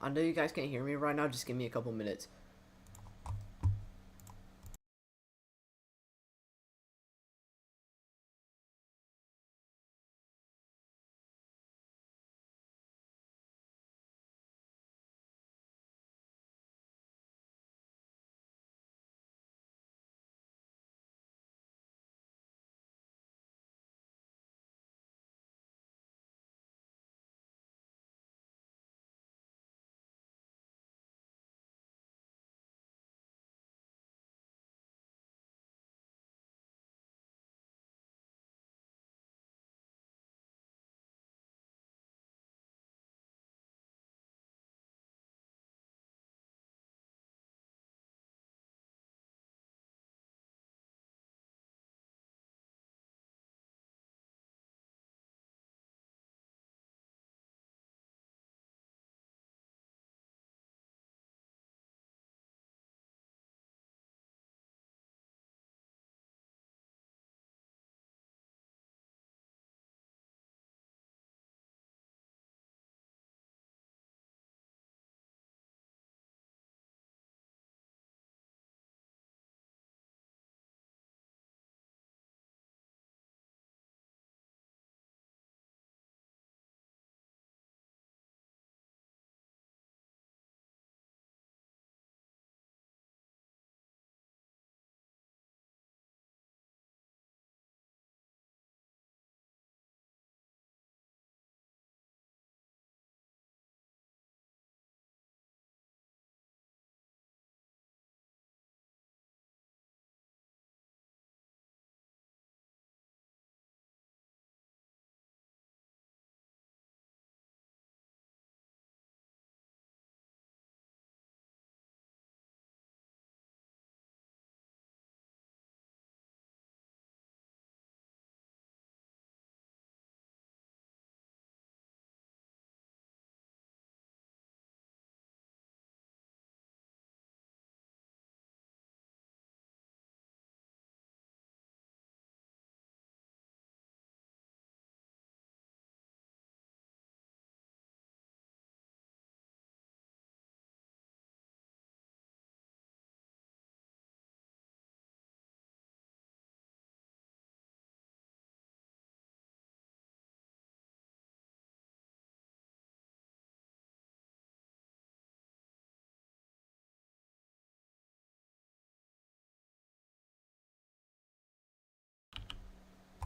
I know you guys can't hear me right now. Just give me a couple minutes.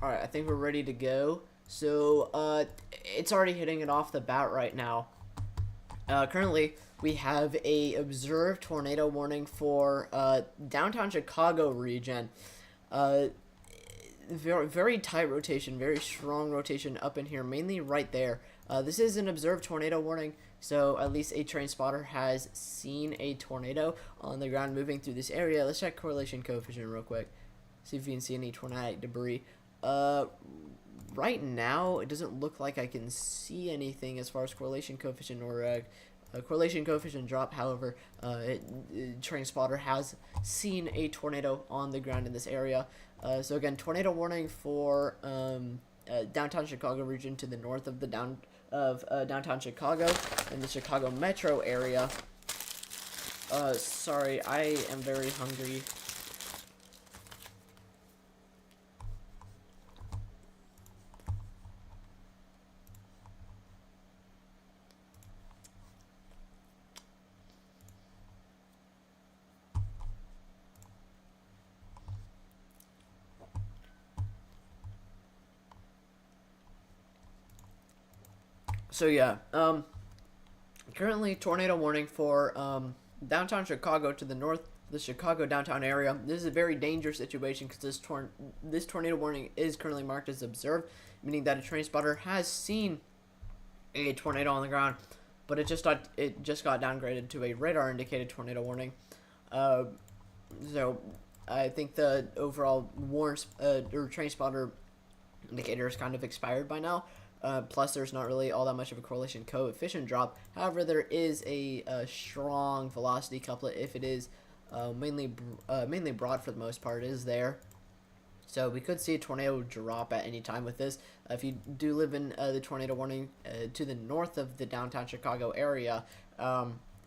Alright, I think we're ready to go. So, it's already hitting it off the bat right now. Currently, we have a observed tornado warning for downtown Chicago region. Very tight rotation, very strong rotation up in here, mainly right there. This is an observed tornado warning, so at least a train spotter has seen a tornado on the ground moving through this area. Let's check correlation coefficient real quick. See if you can see any tornadic debris. Right now, it doesn't look like I can see anything as far as correlation coefficient or correlation coefficient drop. However, train spotter has seen a tornado on the ground in this area. So again, tornado warning for downtown Chicago region to the north of the downtown Chicago and the Chicago metro area. Sorry, I am very hungry. So yeah, currently tornado warning for downtown Chicago to the north, the Chicago downtown area. This is a very dangerous situation because this tornado warning is currently marked as observed, meaning that a train spotter has seen a tornado on the ground, but it just got downgraded to a radar indicated tornado warning. So I think the overall or train spotter indicator is kind of expired by now. Plus, there's not really all that much of a correlation coefficient drop. However, there is a strong velocity couplet. If it is mainly broad for the most part, it is there. So we could see a tornado drop at any time with this. If you do live in the tornado warning to the north of the downtown Chicago area,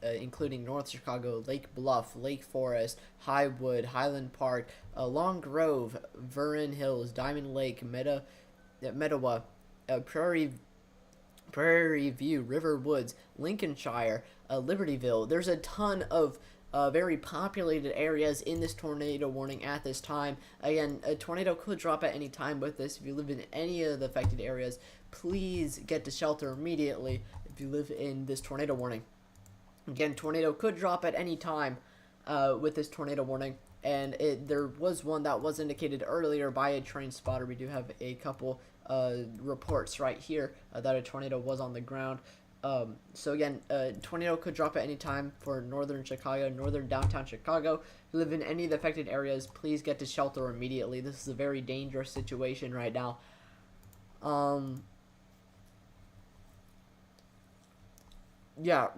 including North Chicago, Lake Bluff, Lake Forest, Highwood, Highland Park, Long Grove, Vernon Hills, Diamond Lake, Mettawa, Prairie View, River Woods, Lincolnshire, Libertyville. There's a ton of very populated areas in this tornado warning at this time. Again, a tornado could drop at any time with this. If you live in any of the affected areas, please get to shelter immediately if you live in this tornado warning. Again, tornado could drop at any time with this tornado warning. And there was one that was indicated earlier by a train spotter. We do have a couple reports right here that a tornado was on the ground. So again, tornado could drop at any time for northern Chicago, northern downtown Chicago. If you live in any of the affected areas, please get to shelter immediately. This is a very dangerous situation right now. Yeah.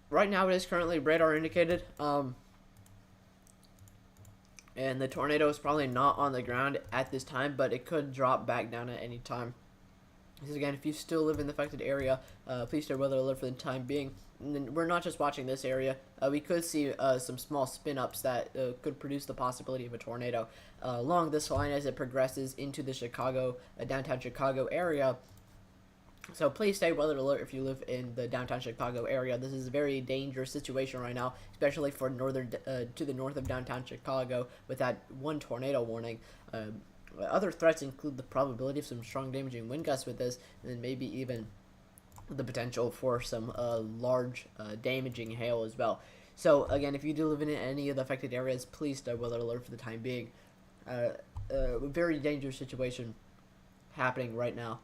Right now it is currently radar indicated. And the tornado is probably not on the ground at this time, but it could drop back down at any time. Because again, if you still live in the affected area, please stay weather alert for the time being. And we're not just watching this area. We could see some small spin-ups that could produce the possibility of a tornado along this line as it progresses into the downtown Chicago area. So please stay weather alert if you live in the downtown Chicago area. This is a very dangerous situation right now, especially for to the north of downtown Chicago with that one tornado warning. Other threats include the probability of some strong damaging wind gusts with this, and maybe even the potential for some large damaging hail as well. So again, if you do live in any of the affected areas, please stay weather alert for the time being. Very dangerous situation happening right now.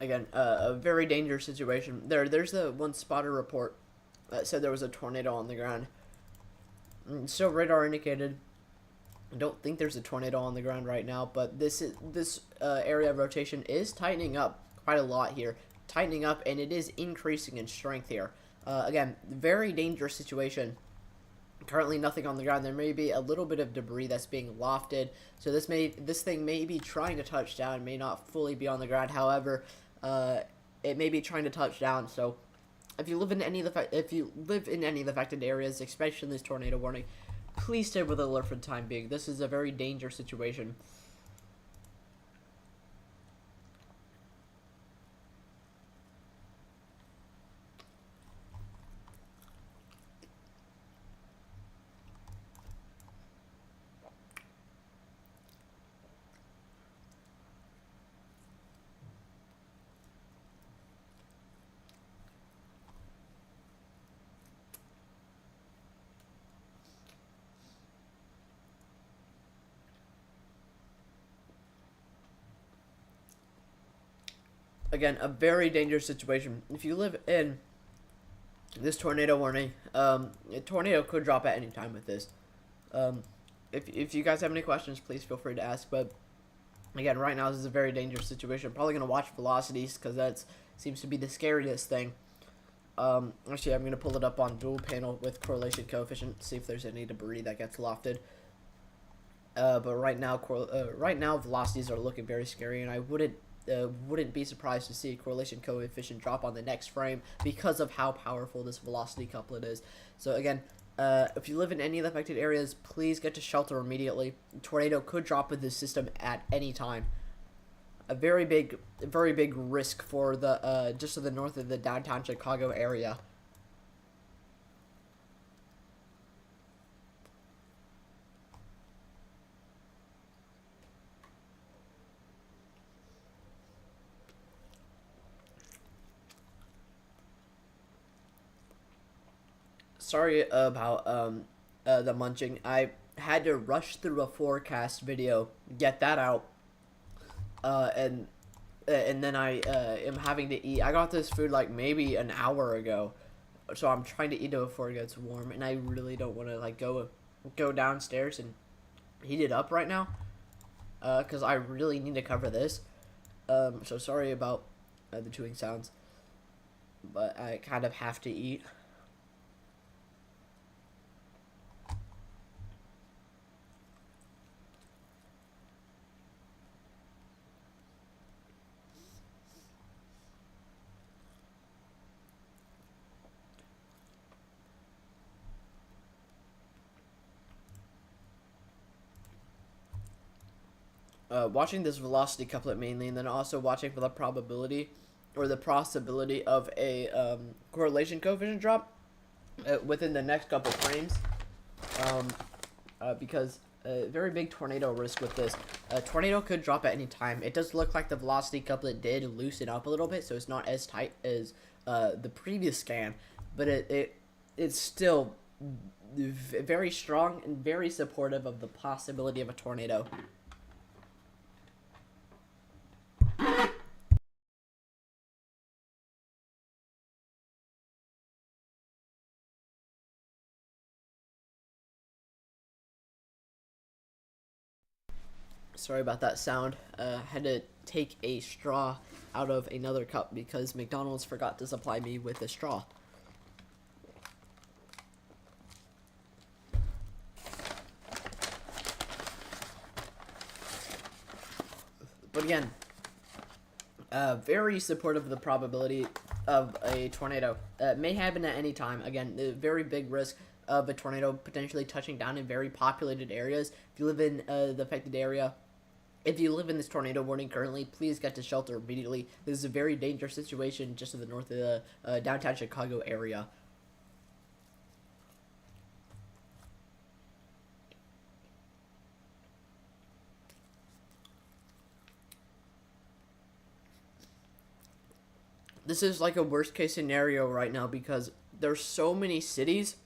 Again, a very dangerous situation. There's the one spotter report that said there was a tornado on the ground. So radar indicated. I don't think there's a tornado on the ground right now, but this area of rotation is tightening up quite a lot here. Tightening up, and it is increasing in strength here. Again, very dangerous situation. Currently nothing on the ground. There may be a little bit of debris that's being lofted. So this thing may be trying to touch down, may not fully be on the ground. However, it may be trying to touch down. So if you live in any of the affected areas, especially in this tornado warning, please stay with alert for the time being. This is a very dangerous situation. Again, a very dangerous situation. If you live in this tornado warning, a tornado could drop at any time with this. If you guys have any questions, please feel free to ask. But again, right now this is a very dangerous situation. I'm probably gonna watch velocities because that seems to be the scariest thing. Actually, I'm gonna pull it up on dual panel with correlation coefficient, see if there's any debris that gets lofted. But right now velocities are looking very scary, and I wouldn't be surprised to see correlation coefficient drop on the next frame because of how powerful this velocity couplet is. So again, if you live in any of the affected areas, please get to shelter immediately. A tornado could drop with this system at any time. A very big risk for the just to the north of the downtown Chicago area. Sorry about the munching. I had to rush through a forecast video, get that out, and and then I am having to eat. I got this food like maybe an hour ago, so I'm trying to eat it before it gets warm, and I really don't want to like go downstairs and heat it up right now, because I really need to cover this. So sorry about the chewing sounds, but I kind of have to eat. Watching this velocity couplet mainly, and then also watching for the probability or the possibility of a correlation coefficient drop within the next couple frames, because very big tornado risk with this. A tornado could drop at any time. It does look like the velocity couplet did loosen up a little bit, so it's not as tight as the previous scan, but it's still very strong and very supportive of the possibility of a tornado. Sorry about that sound. Had to take a straw out of another cup because McDonald's forgot to supply me with a straw. But again, very supportive of the probability of a tornado. May happen at any time. Again, very big risk of a tornado potentially touching down in very populated areas. If you live in the affected area, if you live in this tornado warning currently, please get to shelter immediately. This is a very dangerous situation just to the north of the downtown Chicago area. This is like a worst case scenario right now because there's so many cities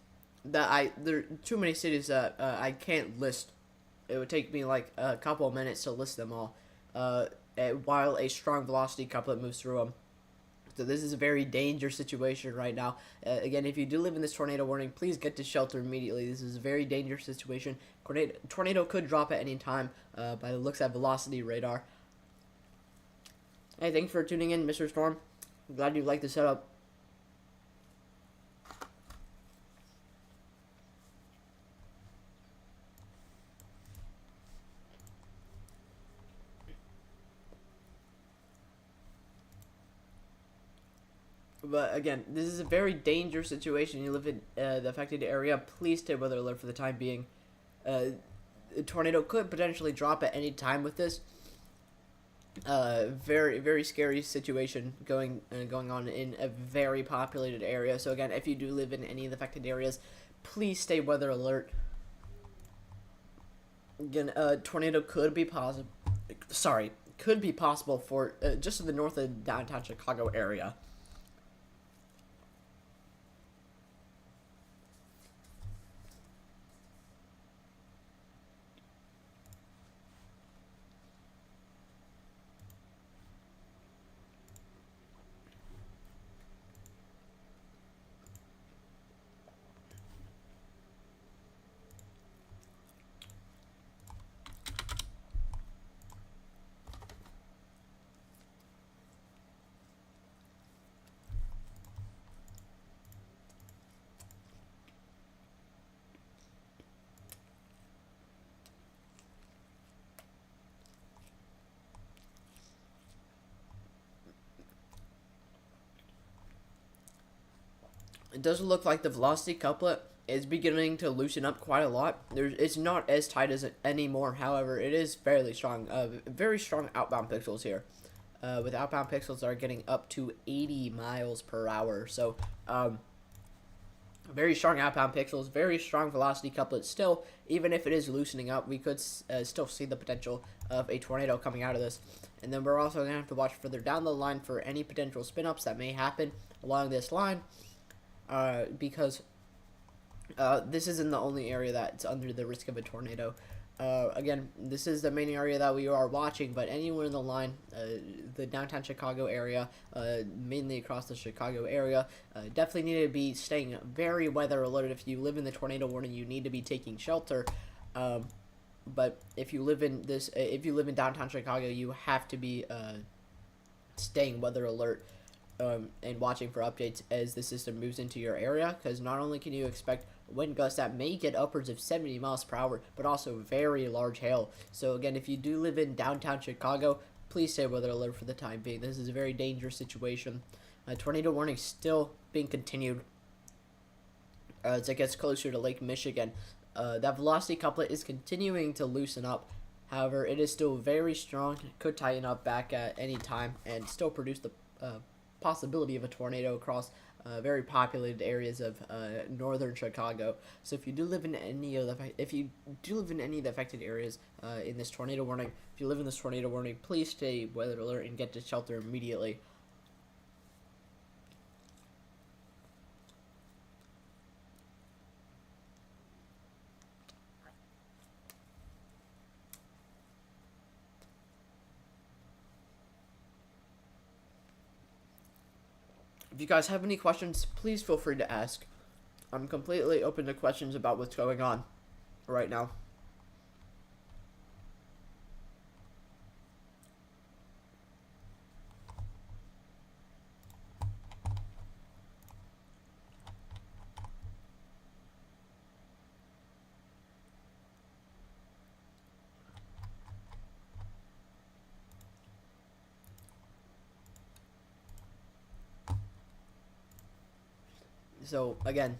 that there are too many cities that I can't list. It would take me like a couple of minutes to list them all, while a strong velocity couplet moves through them. So this is a very dangerous situation right now. Again, if you do live in this tornado warning, please get to shelter immediately. This is a very dangerous situation. Tornado could drop at any time by the looks at velocity radar. Hey, thanks for tuning in, Mr. Storm. I'm glad you like the setup. But again, this is a very dangerous situation. You live in the affected area. Please stay weather alert for the time being. A tornado could potentially drop at any time with this. Very, very scary situation going on in a very populated area. So again, if you do live in any of the affected areas, please stay weather alert. Again, tornado could be possible. Sorry, could be possible for just to the north of downtown Chicago area. It does look like the velocity couplet is beginning to loosen up quite a lot. It's not as tight as it anymore. However, it is fairly strong. Very strong outbound pixels here. With outbound pixels are getting up to 80 miles per hour. So, very strong outbound pixels, very strong velocity couplet. Still, even if it is loosening up, we could still see the potential of a tornado coming out of this. And then we're also going to have to watch further down the line for any potential spin-ups that may happen along this line. Because this isn't the only area that's under the risk of a tornado. Again, this is the main area that we are watching, but anywhere in the line, the downtown Chicago area, mainly across the Chicago area, definitely need to be staying very weather alerted. If you live in the tornado warning, you need to be taking shelter. But if you live in downtown Chicago, you have to be staying weather alert, and watching for updates as the system moves into your area, because not only can you expect wind gusts that may get upwards of 70 miles per hour, but also very large hail. So again, if you do live in downtown Chicago, please stay weather alert for the time being. This is a very dangerous situation. Tornado warning still being continued as it gets closer to Lake Michigan. That velocity couplet is continuing to loosen up. However, it is still very strong. It could tighten up back at any time and still produce the possibility of a tornado across very populated areas of northern Chicago. So if you do live in any of the affected areas in this tornado warning, if you live in this tornado warning, please stay weather alert and get to shelter immediately. If you guys have any questions, please feel free to ask. I'm completely open to questions about what's going on right now. So again,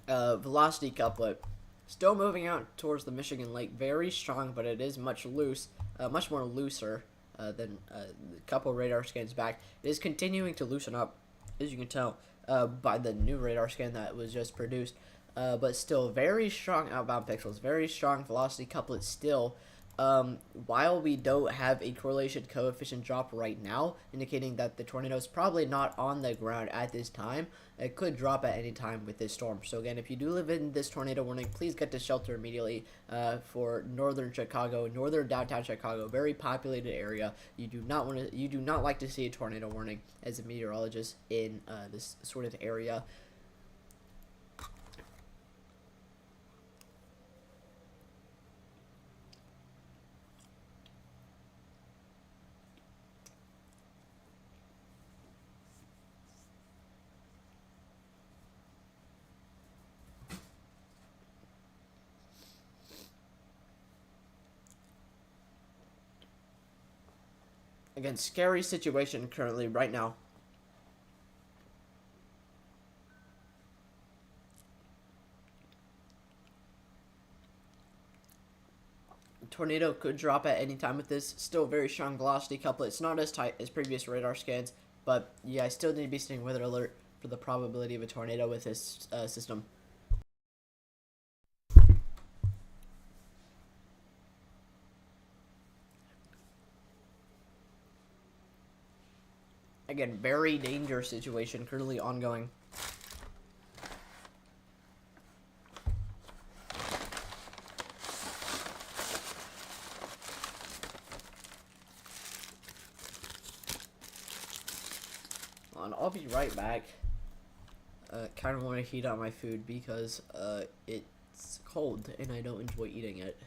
velocity couplet still moving out towards the Michigan Lake, very strong, but it is much more looser than the couple radar scans back. It is continuing to loosen up, as you can tell by the new radar scan that was just produced, but still very strong outbound pixels, very strong velocity couplet still. While we don't have a correlation coefficient drop right now, indicating that the tornado is probably not on the ground at this time, it could drop at any time with this storm. So again, if you do live in this tornado warning, please get to shelter immediately for northern Chicago, northern downtown Chicago, very populated area. You do not like to see a tornado warning as a meteorologist in this sort of area. Again, scary situation currently right now. Tornado could drop at any time with this. Still very strong velocity couplet. It's not as tight as previous radar scans, but yeah, I still need to be staying weather alert for the probability of a tornado with this system. Again, very dangerous situation currently ongoing. And I'll be right back. Kind of want to heat up my food because it's cold and I don't enjoy eating it.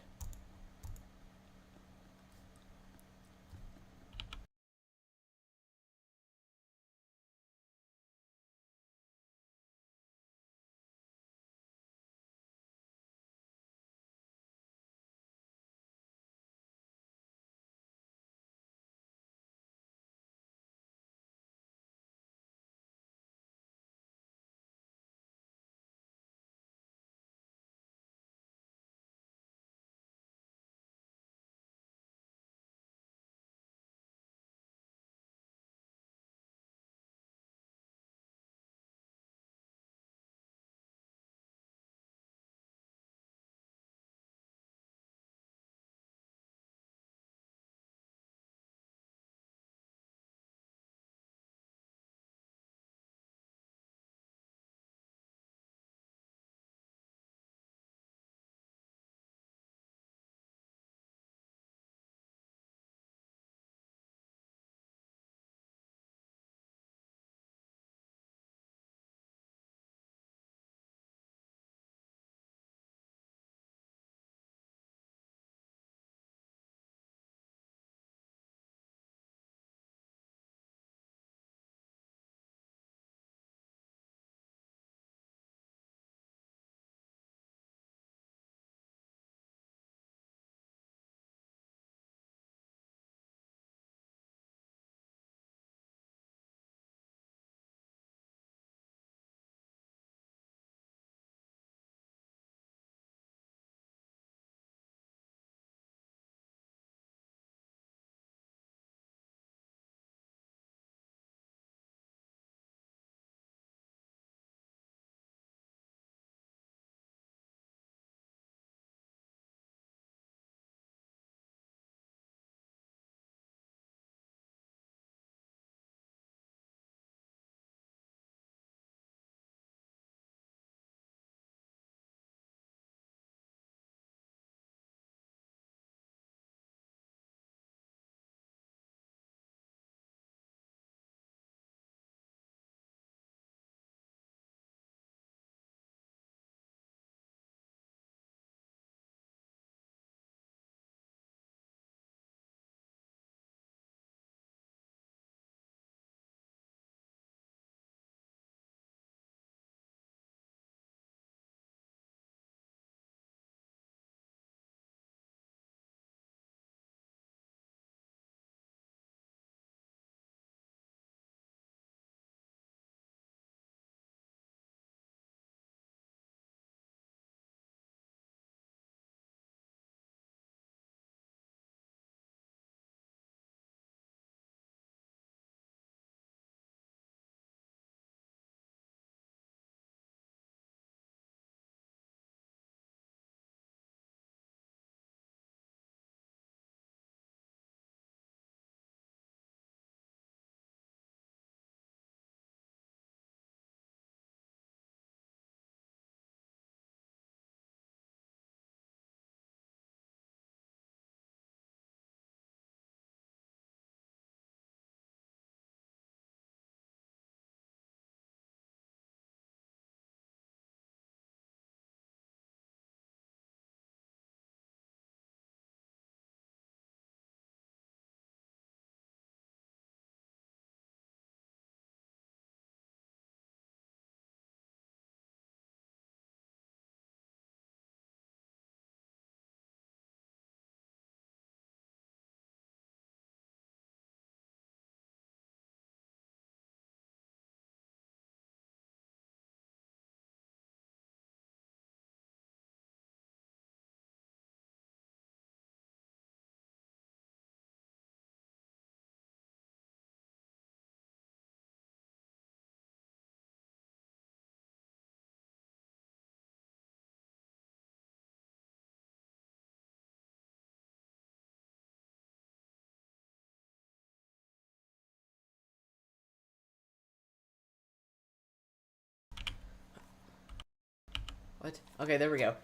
What? Okay, there we go.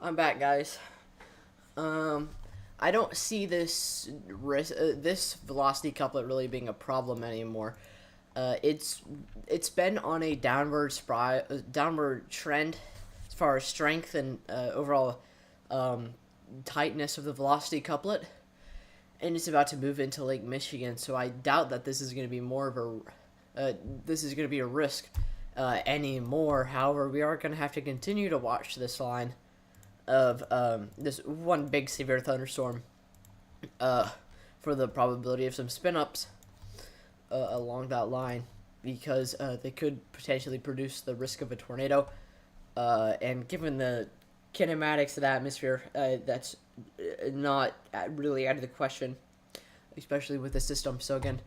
I'm back, guys. Um, I don't see this velocity couplet really being a problem anymore. It's been on a downward trend as far as strength and overall um, tightness of the velocity couplet, and it's about to move into Lake Michigan. So I doubt that this is going to be more of this is going to be a risk anymore. However, we are going to have to continue to watch this line of this one big severe thunderstorm for the probability of some spin-ups along that line, because they could potentially produce the risk of a tornado, and given the kinematics of the atmosphere, that's not really out of the question, especially with the system. So again,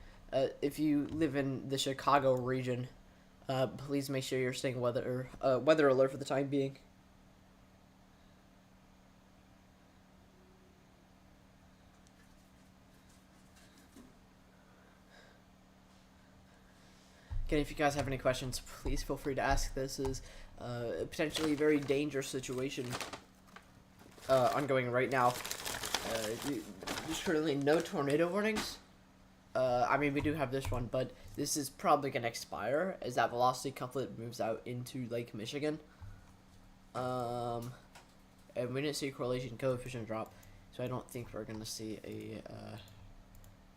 if you live in the Chicago region, please make sure you're staying weather alert for the time being. Again, if you guys have any questions, please feel free to ask. This is a potentially very dangerous situation ongoing right now. There's currently no tornado warnings. I mean, we do have this one, but this is probably going to expire as that velocity couplet moves out into Lake Michigan. And we didn't see a correlation coefficient drop, so I don't think we're going to see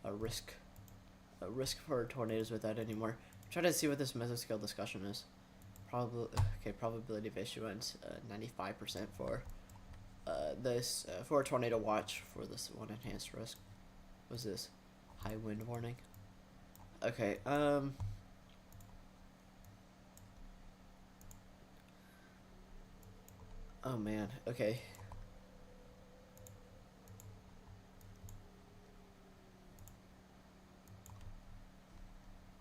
a risk for tornadoes with that anymore. Try to see what this mesoscale discussion is. Probability of issuance, 95% for this for a tornado watch for this one enhanced risk. What's this? High wind warning. Okay. Oh man. Okay.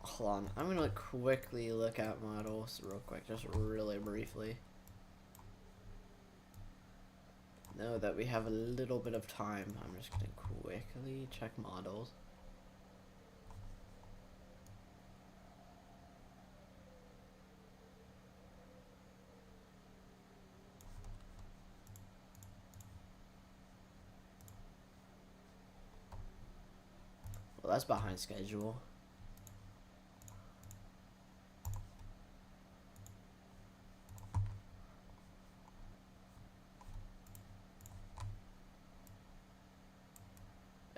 Hold on, I'm gonna quickly look at models real quick, just really briefly. Know that we have a little bit of time. I'm just gonna quickly check models. Well, that's behind schedule.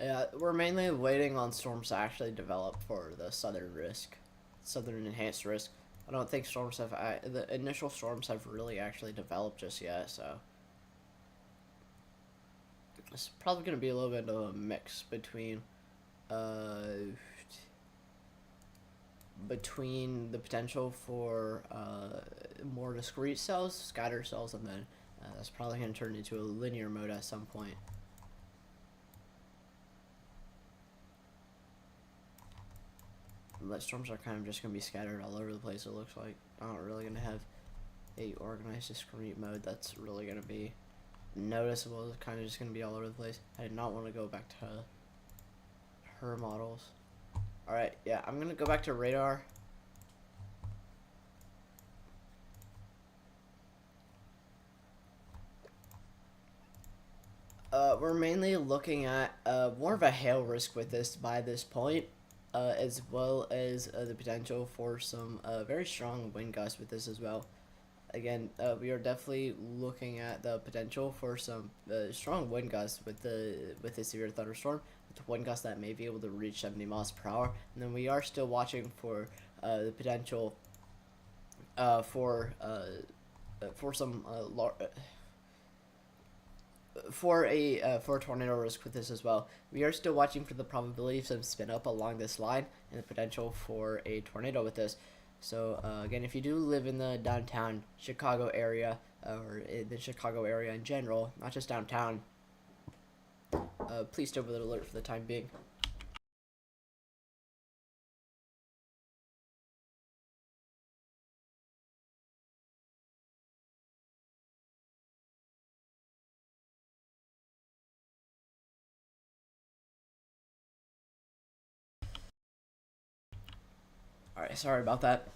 Yeah, we're mainly waiting on storms to actually develop for the southern enhanced risk. I don't think the initial storms have really actually developed just yet, so it's probably going to be a little bit of a mix between the potential for more discrete cells, scatter cells, and then that's probably going to turn into a linear mode at some point. But storms are kind of just going to be scattered all over the place, it looks like. Not really going to have a organized discrete mode that's really going to be noticeable. It's kind of just going to be all over the place. I did not want to go back to her models. Alright, yeah, I'm going to go back to radar. We're mainly looking at more of a hail risk with this by this point. As well as the potential for some very strong wind gusts with this as well. Again, we are definitely looking at the potential for some strong wind gusts with the severe thunderstorm, with wind gusts that may be able to reach 70 miles per hour. And then we are still watching for the potential for some for a tornado risk with this as well. We are still watching for the probability of some spin up along this line and the potential for a tornado with this. So again, if you do live in the downtown Chicago area, or in the Chicago area in general, not just downtown, please stay with alert for the time being. Alright, sorry about that.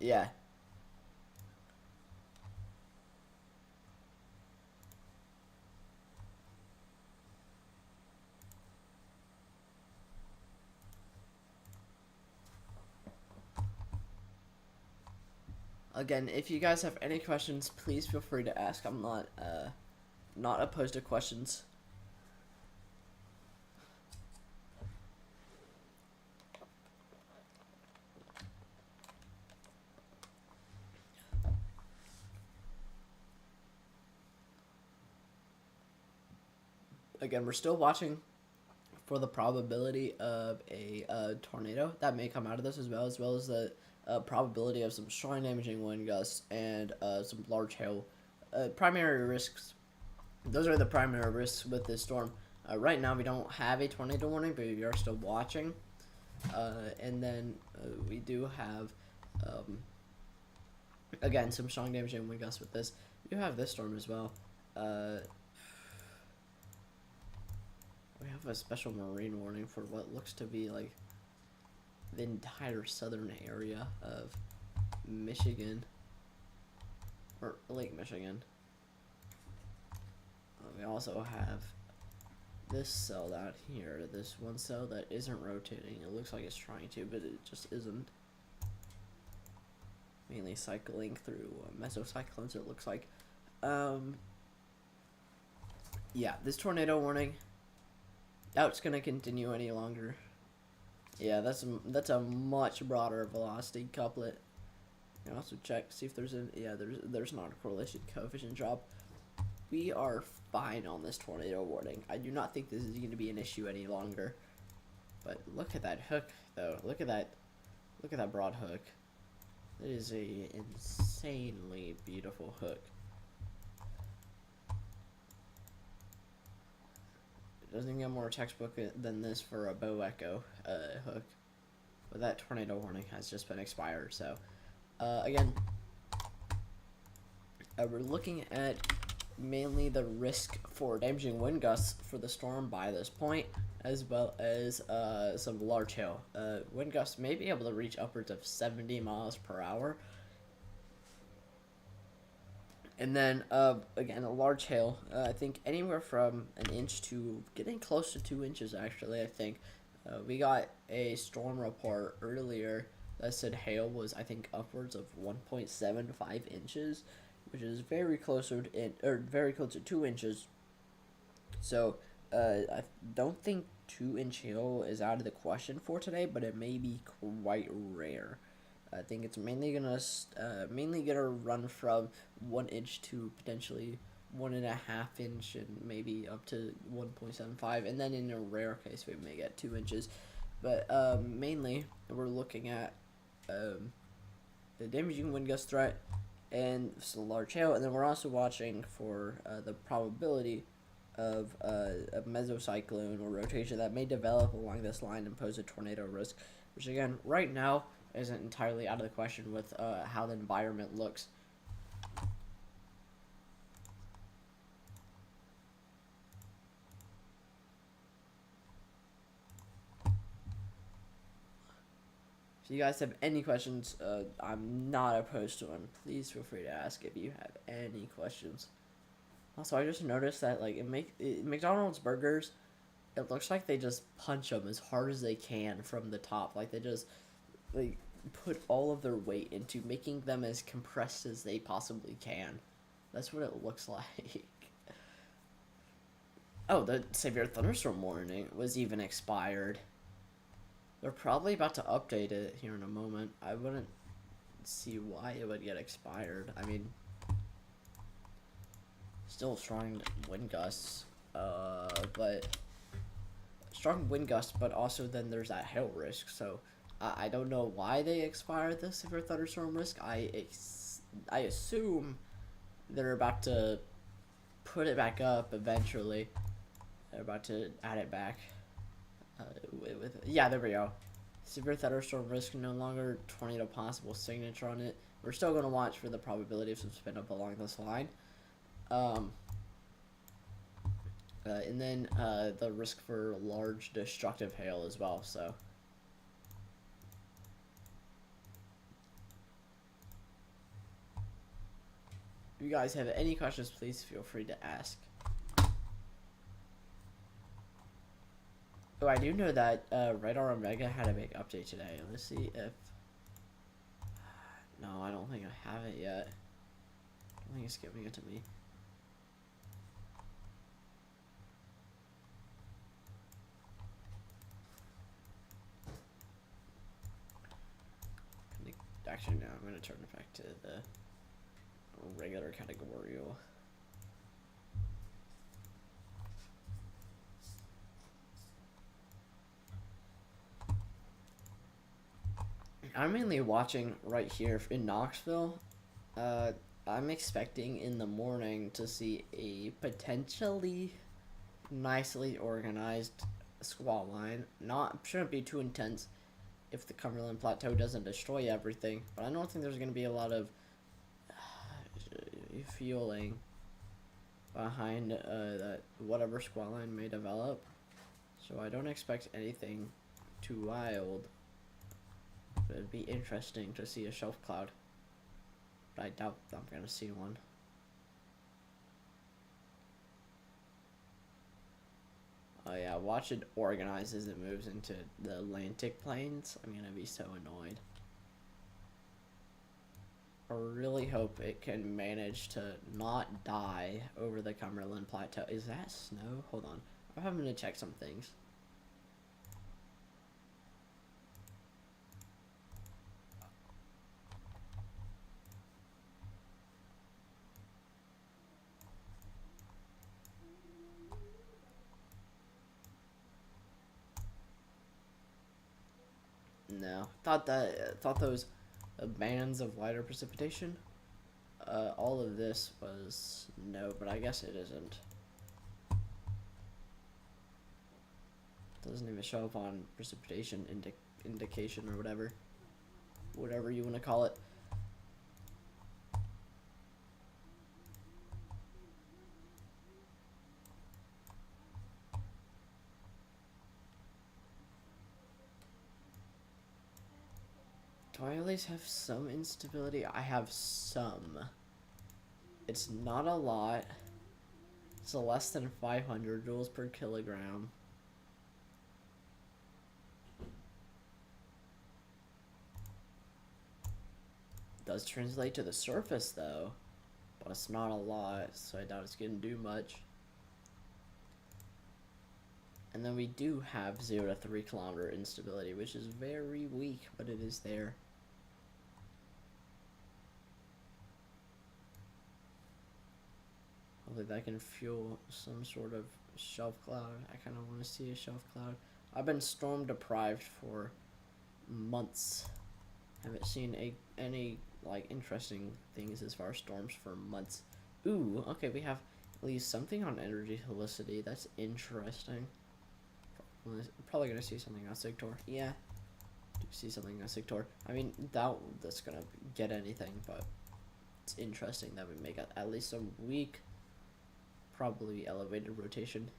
Yeah. Again, if you guys have any questions, please feel free to ask. I'm not opposed to questions. Again, we're still watching for the probability of a tornado that may come out of this, as well as the probability of some strong damaging wind gusts and some large hail. Primary risks. Those are the primary risks with this storm. Right now, we don't have a tornado warning, but we are still watching. And then we do have, again, some strong damaging wind gusts with this. We do have this storm as well. We have a special marine warning for what looks to be like the entire southern area of Michigan, or Lake Michigan. We also have this cell down here, this one cell that isn't rotating. It looks like it's trying to, but it just isn't. Mainly cycling through mesocyclones, it looks like. Yeah, this tornado warning, doubt it's gonna continue any longer. Yeah, that's a much broader velocity couplet. You can also check, see if there's there's not a correlation coefficient drop. We are fine on this tornado warning. I do not think this is going to be an issue any longer. But look at that hook, though. Look at that broad hook. It is a insanely beautiful hook. It doesn't get more textbook than this for a bow echo hook. But that tornado warning has just been expired. So, again, we're looking at mainly the risk for damaging wind gusts for the storm by this point, as well as some large hail. Wind gusts may be able to reach upwards of 70 miles per hour. And then, again, a large hail, I think anywhere from an inch to getting close to 2 inches, actually, I think. We got a storm report earlier that said hail was, I think, upwards of 1.75 inches, which is very close to 2 inches. So, I don't think 2-inch hail is out of the question for today, but it may be quite rare. I think it's mainly gonna run from 1 inch to potentially 1.5 inch, and maybe up to 1.75, and then in a rare case we may get 2 inches. But mainly we're looking at the damaging wind gust threat and some large hail, and then we're also watching for the probability of a mesocyclone or rotation that may develop along this line and pose a tornado risk, which again right now isn't entirely out of the question with how the environment looks. If you guys have any questions, I'm not opposed to them. Please feel free to ask if you have any questions. Also, I just noticed that like McDonald's burgers, it looks like they just punch them as hard as they can from the top. Like they just put all of their weight into making them as compressed as they possibly can. That's what it looks like. Oh, the severe thunderstorm warning was even expired. They're probably about to update it here in a moment. I wouldn't see why it would get expired. I mean, still strong wind gusts, but strong wind gusts, but also then there's that hail risk. So I don't know why they expired the severe thunderstorm risk. I assume they're about to put it back up eventually. They're about to add it back. Yeah, there we go. Severe thunderstorm risk no longer, tornado possible signature on it. We're still going to watch for the probability of some spin up along this line. And then the risk for large destructive hail as well. So if you guys have any questions, please feel free to ask. Oh, I do know that Radar Omega had a big update today. Let's see if No, I don't think I have it yet. I think it's giving it to me. Actually, no, I'm going to turn it back to the regular category. I'm mainly watching right here in Knoxville. I'm expecting in the morning to see a potentially nicely organized squall line. Shouldn't be too intense if the Cumberland Plateau doesn't destroy everything, but I don't think there's going to be a lot of fueling behind that whatever squall line may develop. So I don't expect anything too wild. But it'd be interesting to see a shelf cloud. But I doubt I'm gonna see one. Oh yeah, watch it organize as it moves into the Atlantic plains. I'm gonna be so annoyed. I really hope it can manage to not die over the Cumberland Plateau. Is that snow? Hold on. I'm having to check some things. No, thought those bands of lighter precipitation. All of this was no, but I guess it isn't. Doesn't even show up on precipitation indication or whatever you want to call it. Do I at least have some instability? I have some. It's not a lot. It's less than 500 joules per kilogram. Does translate to the surface though, but it's not a lot, so I doubt it's gonna do much. And then we do have 0 to 3 kilometer instability, which is very weak, but it is there. Hopefully that can fuel some sort of shelf cloud. I kind of want to see a shelf cloud. I've been storm deprived for months. Haven't seen any like interesting things as far as storms for months. Ooh, okay, we have at least something on energy helicity. That's interesting. Probably gonna see something on Sigtor. Yeah, do see something on Sigtor. I mean, doubt that's gonna get anything, but it's interesting that we make at least some weak, probably elevated rotation.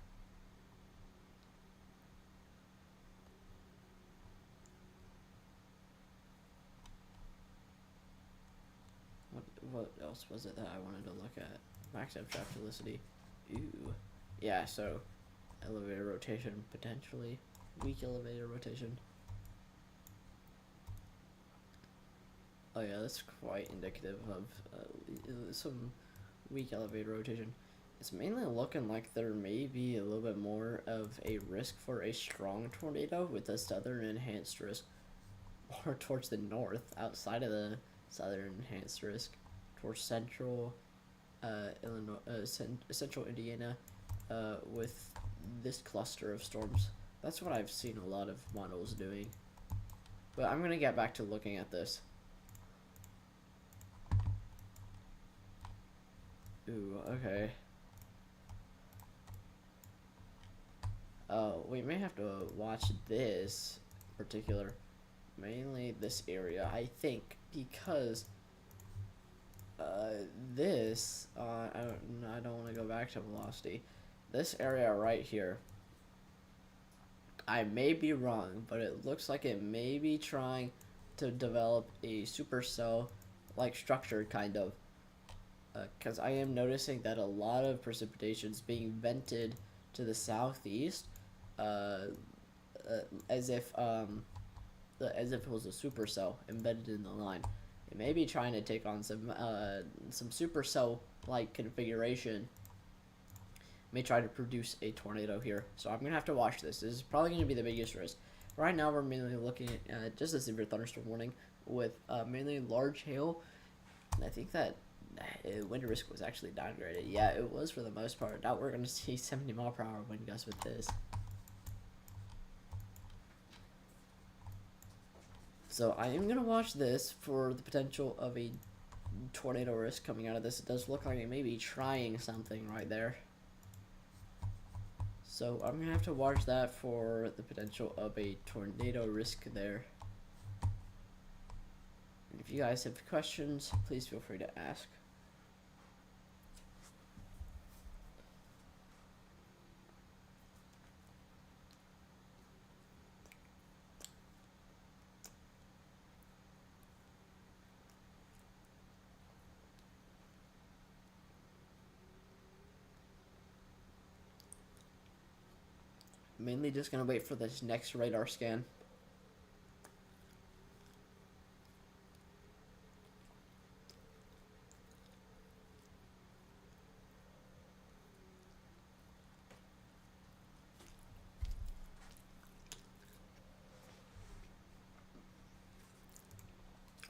What else was it that I wanted to look at? Max abstract helicity. Ooh. Yeah, so elevator rotation, potentially. Weak elevator rotation. Oh yeah, that's quite indicative of some weak elevator rotation. It's mainly looking like there may be a little bit more of a risk for a strong tornado with a southern enhanced risk more towards the north, outside of the southern enhanced risk, towards central Illinois, central Indiana, with this cluster of storms. That's what I've seen a lot of models doing. But I'm gonna get back to looking at this. Ooh, okay. Oh, we may have to watch this particular, mainly this area, I think, because this, I don't want to go back to velocity. This area right here, I may be wrong, but it looks like it may be trying to develop a supercell like structure, kind of, because I am noticing that a lot of precipitation is being vented to the southeast, as if it was a supercell embedded in the line. It may be trying to take on some supercell-like configuration. May try to produce a tornado here. So I'm going to have to watch this. This is probably going to be the biggest risk. Right now, we're mainly looking at just a severe thunderstorm warning with mainly large hail. And I think that wind risk was actually downgraded. Yeah, it was for the most part. Doubt we're going to see 70-mile-per-hour wind gusts with this. So I am going to watch this for the potential of a tornado risk coming out of this. It does look like it may be trying something right there. So I'm going to have to watch that for the potential of a tornado risk there. And if you guys have questions, please feel free to ask. Mainly just going to wait for this next radar scan.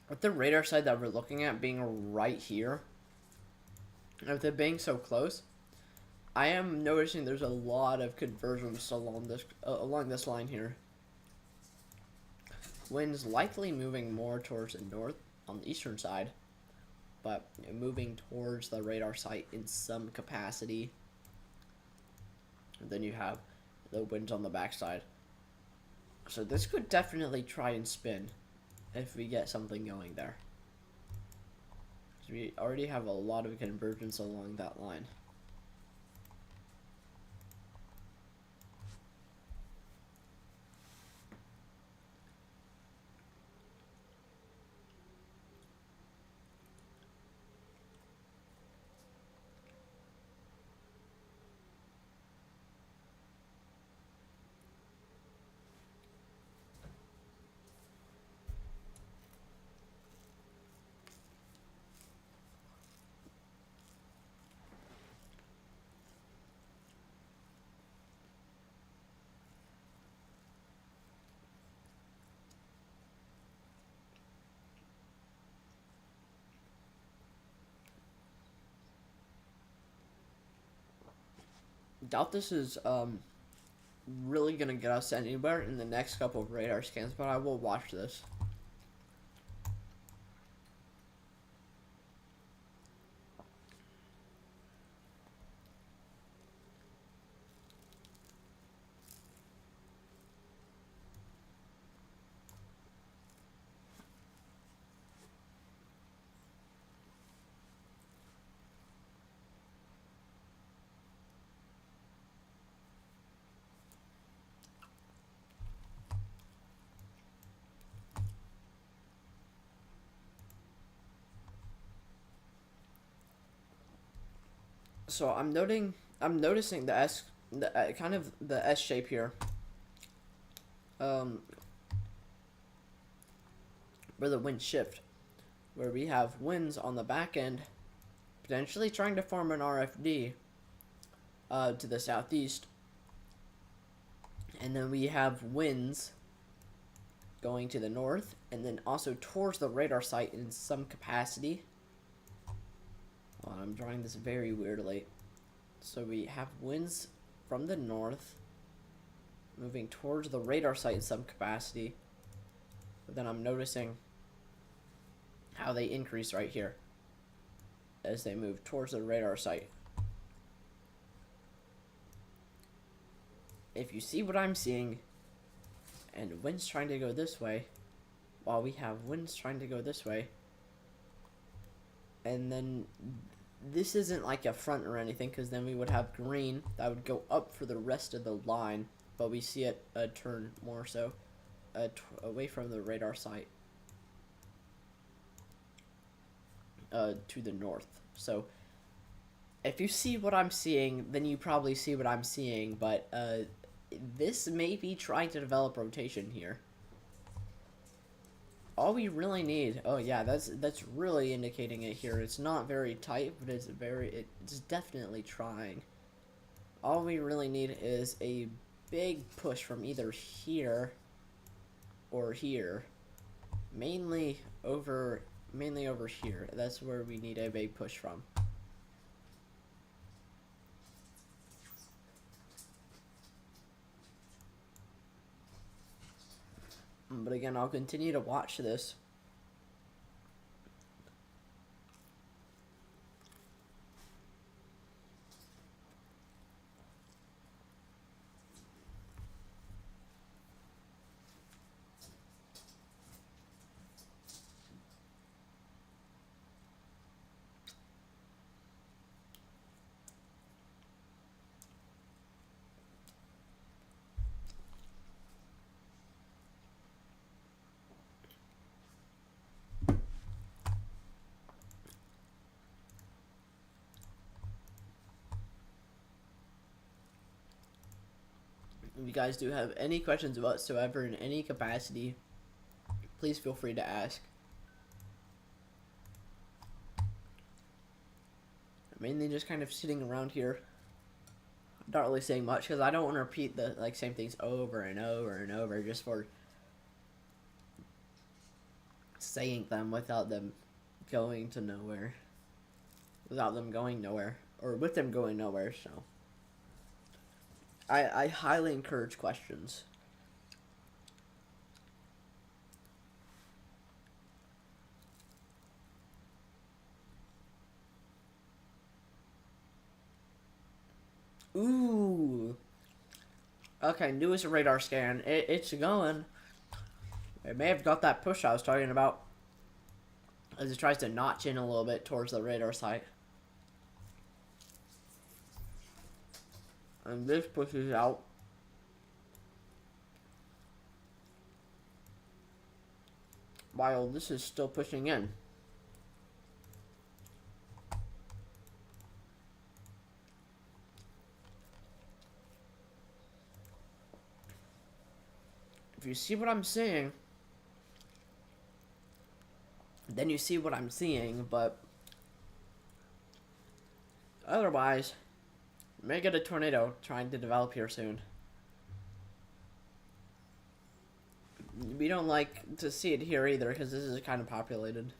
With the radar side that we're looking at being right here, with it being so close, I am noticing there's a lot of convergence along this line here. Winds likely moving more towards the north on the eastern side, but moving towards the radar site in some capacity. And then you have the winds on the backside. So this could definitely try and spin if we get something going there. So we already have a lot of convergence along that line. Doubt this is really gonna get us anywhere in the next couple of radar scans, but I will watch this. So I'm noticing the kind of the S shape here. Where the winds shift, where we have winds on the back end, potentially trying to form an RFD to the southeast, and then we have winds going to the north, and then also towards the radar site in some capacity. I'm drawing this very weirdly. So we have winds from the north moving towards the radar site in some capacity. But then I'm noticing how they increase right here as they move towards the radar site. If you see what I'm seeing, and winds trying to go this way, while we have winds trying to go this way, and then this isn't like a front or anything, because then we would have green that would go up for the rest of the line, but we see it turn more so away from the radar site to the north. So if you see what I'm seeing, then you probably see what I'm seeing, but this may be trying to develop rotation here. all we really need, oh yeah, that's really indicating it here. It's not very tight, but it's definitely trying. All we really need is a big push from either here or here. Mainly over here. That's where we need a big push from. But again, I'll continue to watch this. If you guys do have any questions whatsoever in any capacity, please feel free to ask. I'm mainly just kind of sitting around here, not really saying much because I don't want to repeat the same things over and over and over just for saying them without them going to nowhere, without them going nowhere, or with them going nowhere. So I highly encourage questions. Ooh. Okay, newest radar scan. It's going. It may have got that push I was talking about, as it tries to notch in a little bit towards the radar site. And this pushes out. While this is still pushing in. If you see what I'm seeing, then you see what I'm seeing, but otherwise, may get a tornado trying to develop here soon. We don't like to see it here either, because this is kind of populated.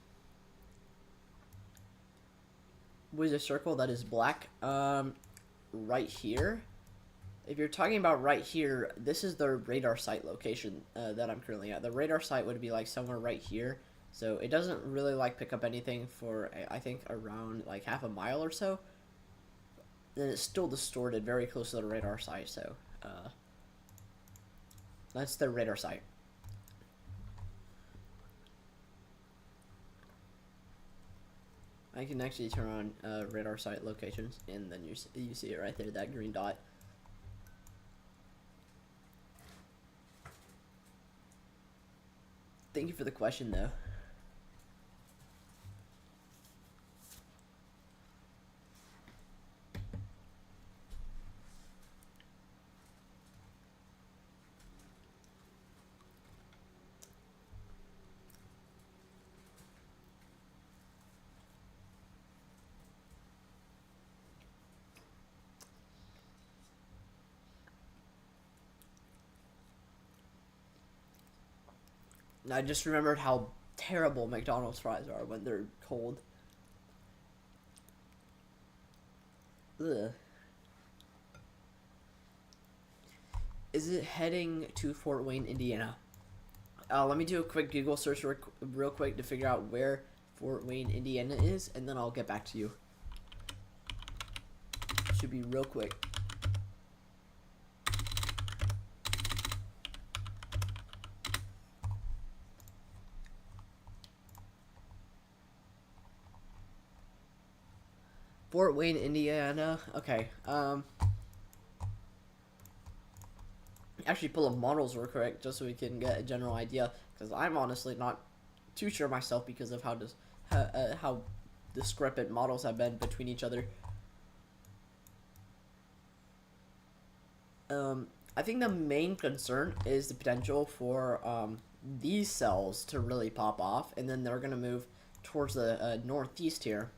With a circle that is black, right here. If you're talking about right here, this is the radar site location that I'm currently at. The radar site would be like somewhere right here. So it doesn't really like pick up anything for, I think, around like half a mile or so. Then it's still distorted very close to the radar site. So that's the radar site. I can actually turn on radar site locations, and then you see it right there, that green dot. Thank you for the question, though. I just remembered how terrible McDonald's fries are when they're cold. Ugh. Is it heading to Fort Wayne, Indiana? Let me do a quick Google search real quick to figure out where Fort Wayne, Indiana is, and then I'll get back to you. Should be real quick. Fort Wayne, Indiana. Okay. Actually, pull up models real quick just so we can get a general idea, because I'm honestly not too sure myself because of how discrepant models have been between each other. I think the main concern is the potential for these cells to really pop off, and then they're going to move towards the northeast here.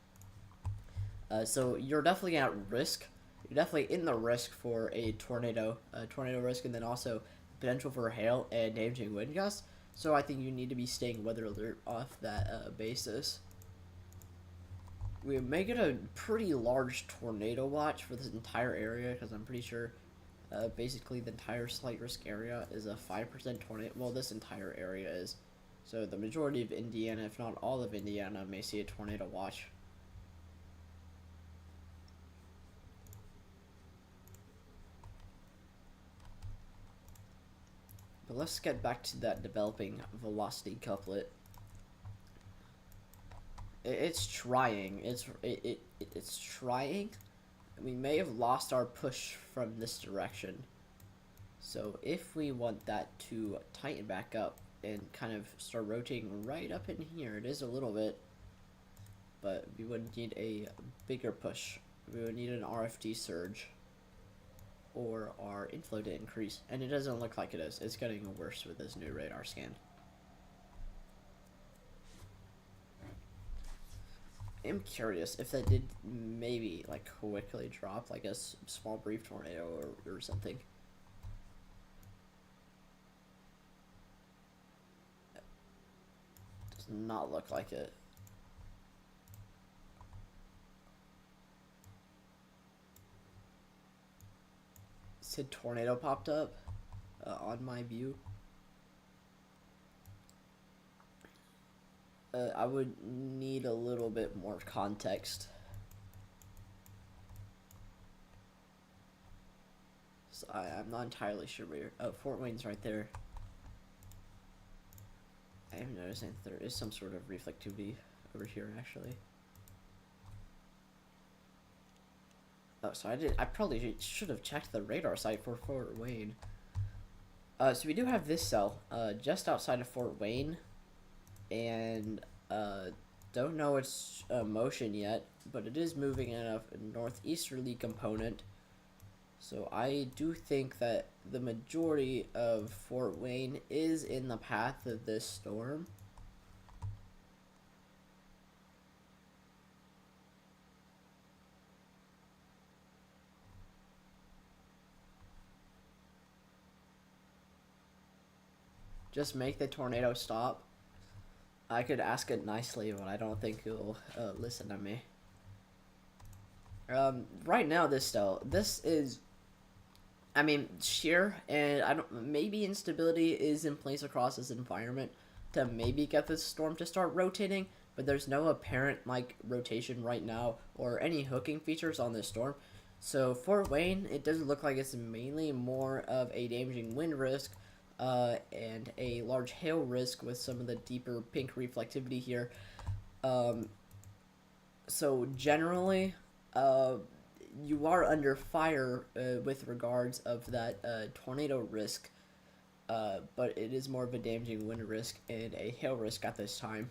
So you're definitely at risk. You're definitely in the risk for a tornado risk, and then also potential for hail and damaging wind gusts. So I think you need to be staying weather alert off that basis. We may get a pretty large tornado watch for this entire area, because I'm pretty sure basically the entire slight risk area is a 5% tornado. Well, this entire area is. So the majority of Indiana, if not all of Indiana, may see a tornado watch. But let's get back to that developing velocity couplet. It's trying. It's trying. We may have lost our push from this direction. So if we want that to tighten back up and kind of start rotating right up in here, it is a little bit, but we would need a bigger push. We would need an RFD surge or our inflow to increase, and it doesn't look like it is. It's getting worse with this new radar scan. I'm curious if that did maybe like quickly drop like a small brief tornado or something. Does not look like it. Said tornado popped up on my view. I would need a little bit more context. So I'm not entirely sure where. Oh, Fort Wayne's right there. I am noticing there is some sort of reflectivity over here, actually. Oh, so I probably should have checked the radar site for Fort Wayne. So we do have this cell just outside of Fort Wayne. And don't know its motion yet, but it is moving in a northeasterly component. So I do think that the majority of Fort Wayne is in the path of this storm. Just make the tornado stop. I could ask it nicely, but I don't think it'll listen to me. Right now, this is, I mean, sheer, and maybe instability is in place across this environment to maybe get this storm to start rotating, but there's no apparent, like, rotation right now or any hooking features on this storm. So, Fort Wayne, it doesn't look like it's mainly more of a damaging wind risk, and a large hail risk with some of the deeper pink reflectivity here. So generally, you are under fire with regards of that tornado risk, but it is more of a damaging wind risk and a hail risk at this time.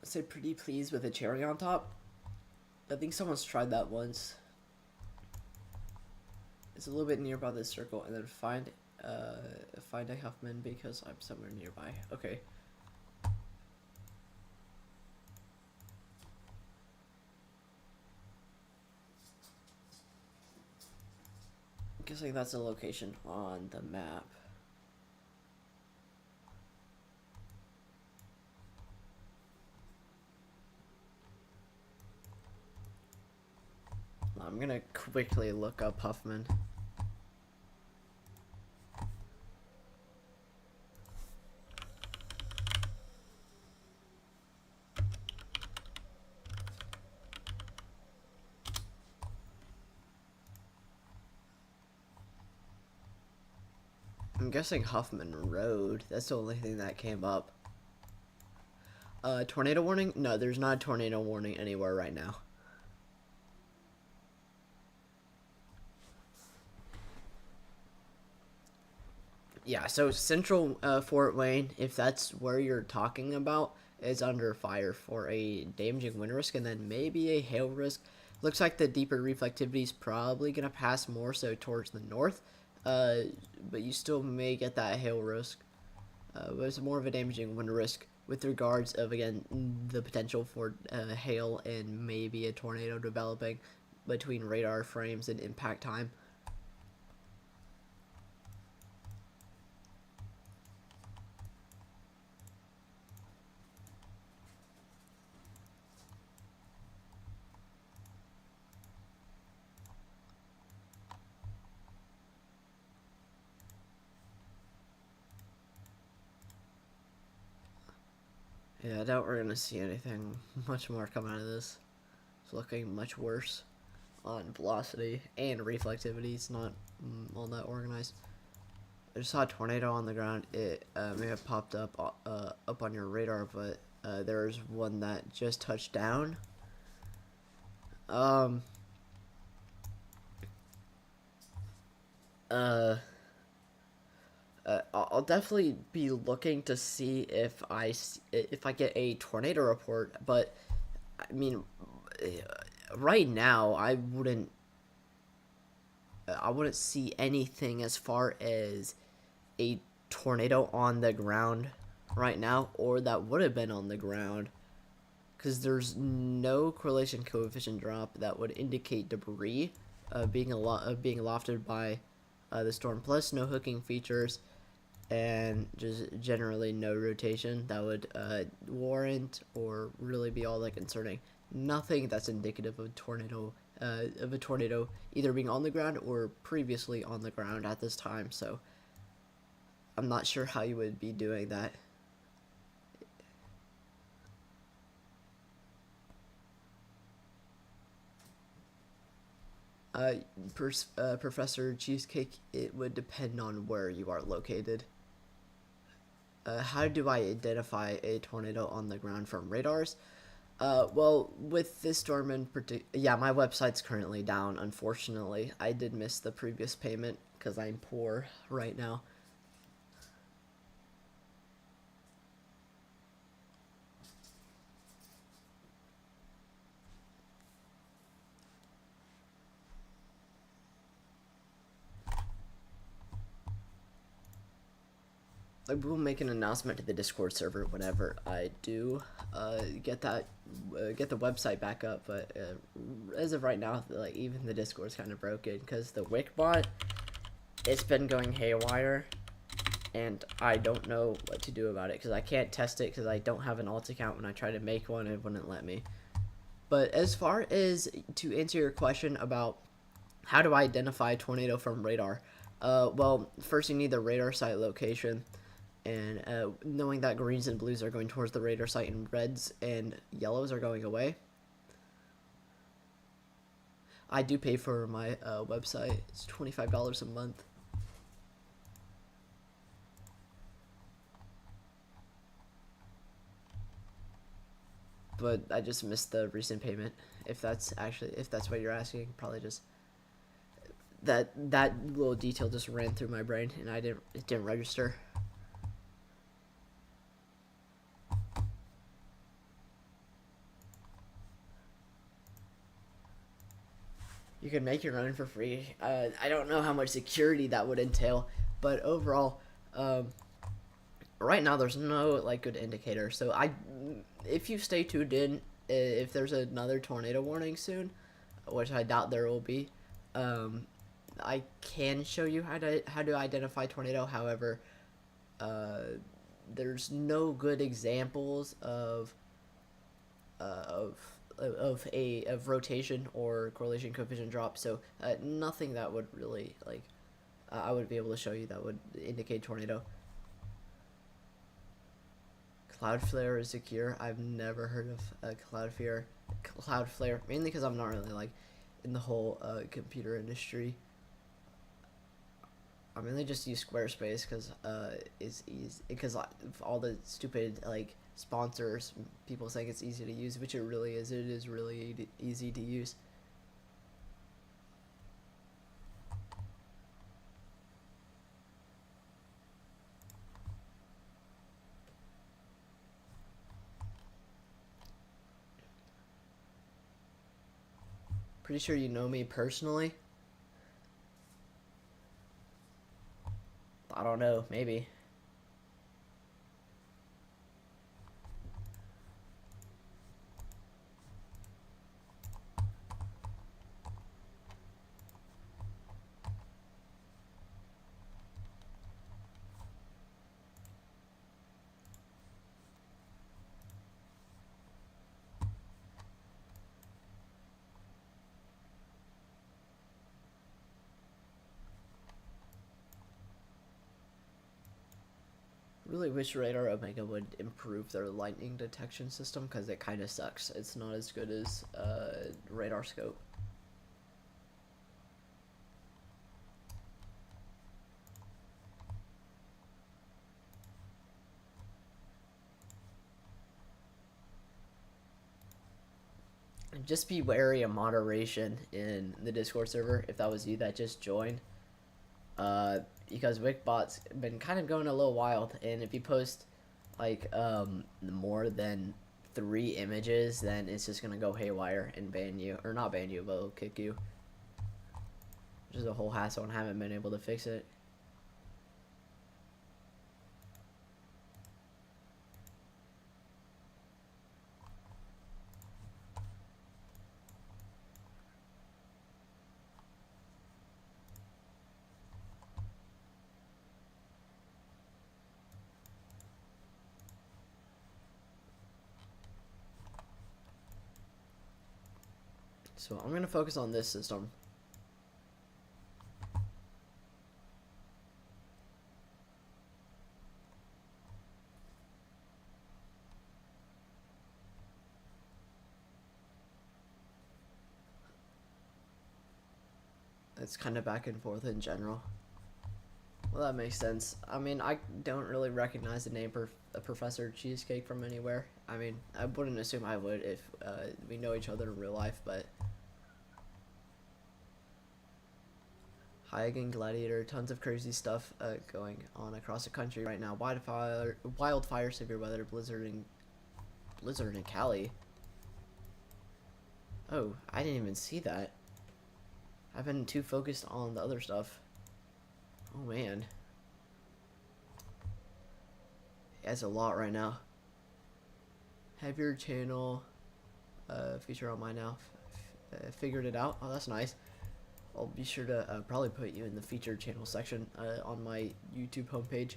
Say pretty pleased with a cherry on top. I think someone's tried that once. It's a little bit nearby this circle, and then find a Huffman because I'm somewhere nearby. Okay. I'm guessing that's a location on the map. I'm gonna quickly look up Huffman. I'm guessing Huffman Road. That's the only thing that came up. Tornado warning? No, there's not a tornado warning anywhere right now. Yeah, so central Fort Wayne, if that's where you're talking about, is under fire for a damaging wind risk and then maybe a hail risk. Looks like the deeper reflectivity is probably going to pass more so towards the north, but you still may get that hail risk. But it's more of a damaging wind risk with regards of, again, the potential for hail and maybe a tornado developing between radar frames and impact time. Yeah, I doubt we're gonna see anything much more come out of this. It's looking much worse on velocity and reflectivity. It's not all that organized. I just saw a tornado on the ground. It may have popped up on your radar, but there's one that just touched down. I'll definitely be looking to see if I get a tornado report, but I mean, right now I wouldn't see anything as far as a tornado on the ground right now, or that would have been on the ground, because there's no correlation coefficient drop that would indicate debris being lofted by the storm, plus no hooking features, and just generally no rotation that would warrant or really be all that concerning. Nothing that's indicative of a tornado either being on the ground or previously on the ground at this time. So I'm not sure how you would be doing that. Professor Cheesecake, it would depend on where you are located. How do I identify a tornado on the ground from radars? Well, with this storm in particular, yeah, my website's currently down, unfortunately. I did miss the previous payment because I'm poor right now. I will make an announcement to the Discord server whenever I do get the website back up. But as of right now, like, even the Discord's kind of broken because the Wick bot, it's been going haywire, and I don't know what to do about it because I can't test it because I don't have an alt account. When I tried to make one, it wouldn't let me. But as far as to answer your question about how do I identify a tornado from radar, well, first you need the radar site location. And knowing that greens and blues are going towards the radar site and reds and yellows are going away. I do pay for my website. It's $25 a month. But I just missed the recent payment. If that's what you're asking, probably just that little detail just ran through my brain and it didn't register. You can make your own for free. I don't know how much security that would entail, but overall, right now there's no like good indicator. So if you stay tuned in, if there's another tornado warning soon, which I doubt there will be, I can show you how to identify tornado. However, there's no good examples of rotation or correlation coefficient drop, so nothing that would really I would be able to show you that would indicate tornado. Cloudflare is secure. I've never heard of Cloudflare, mainly because I'm not really in the whole computer industry. I mainly just use Squarespace because it's easy, because all the stupid sponsors, people saying it's easy to use, which it really is. It is really easy to use. Pretty sure you know me personally. I don't know, maybe. Really wish Radar Omega would improve their lightning detection system because it kind of sucks. It's not as good as Radar Scope. Just be wary of moderation in the Discord server if that was you that just joined. Because Wikbot's been kind of going a little wild, and if you post like more than 3 images, then it's just gonna go haywire and ban you, or not ban you, but it'll kick you. Which is a whole hassle, and haven't been able to fix it. So I'm gonna focus on this system. It's kind of back and forth in general. Well, that makes sense. I mean, I don't really recognize the name Professor Cheesecake from anywhere. I mean, I wouldn't assume I would if we know each other in real life, but... Hi again, Gladiator. Tons of crazy stuff going on across the country right now. Wildfire, severe weather, blizzard in Cali. Oh, I didn't even see that. I've been too focused on the other stuff. Oh man. Yeah, it's a lot right now. Have your channel feature on mine now. Figured it out. Oh, that's nice. I'll be sure to probably put you in the featured channel section on my YouTube homepage.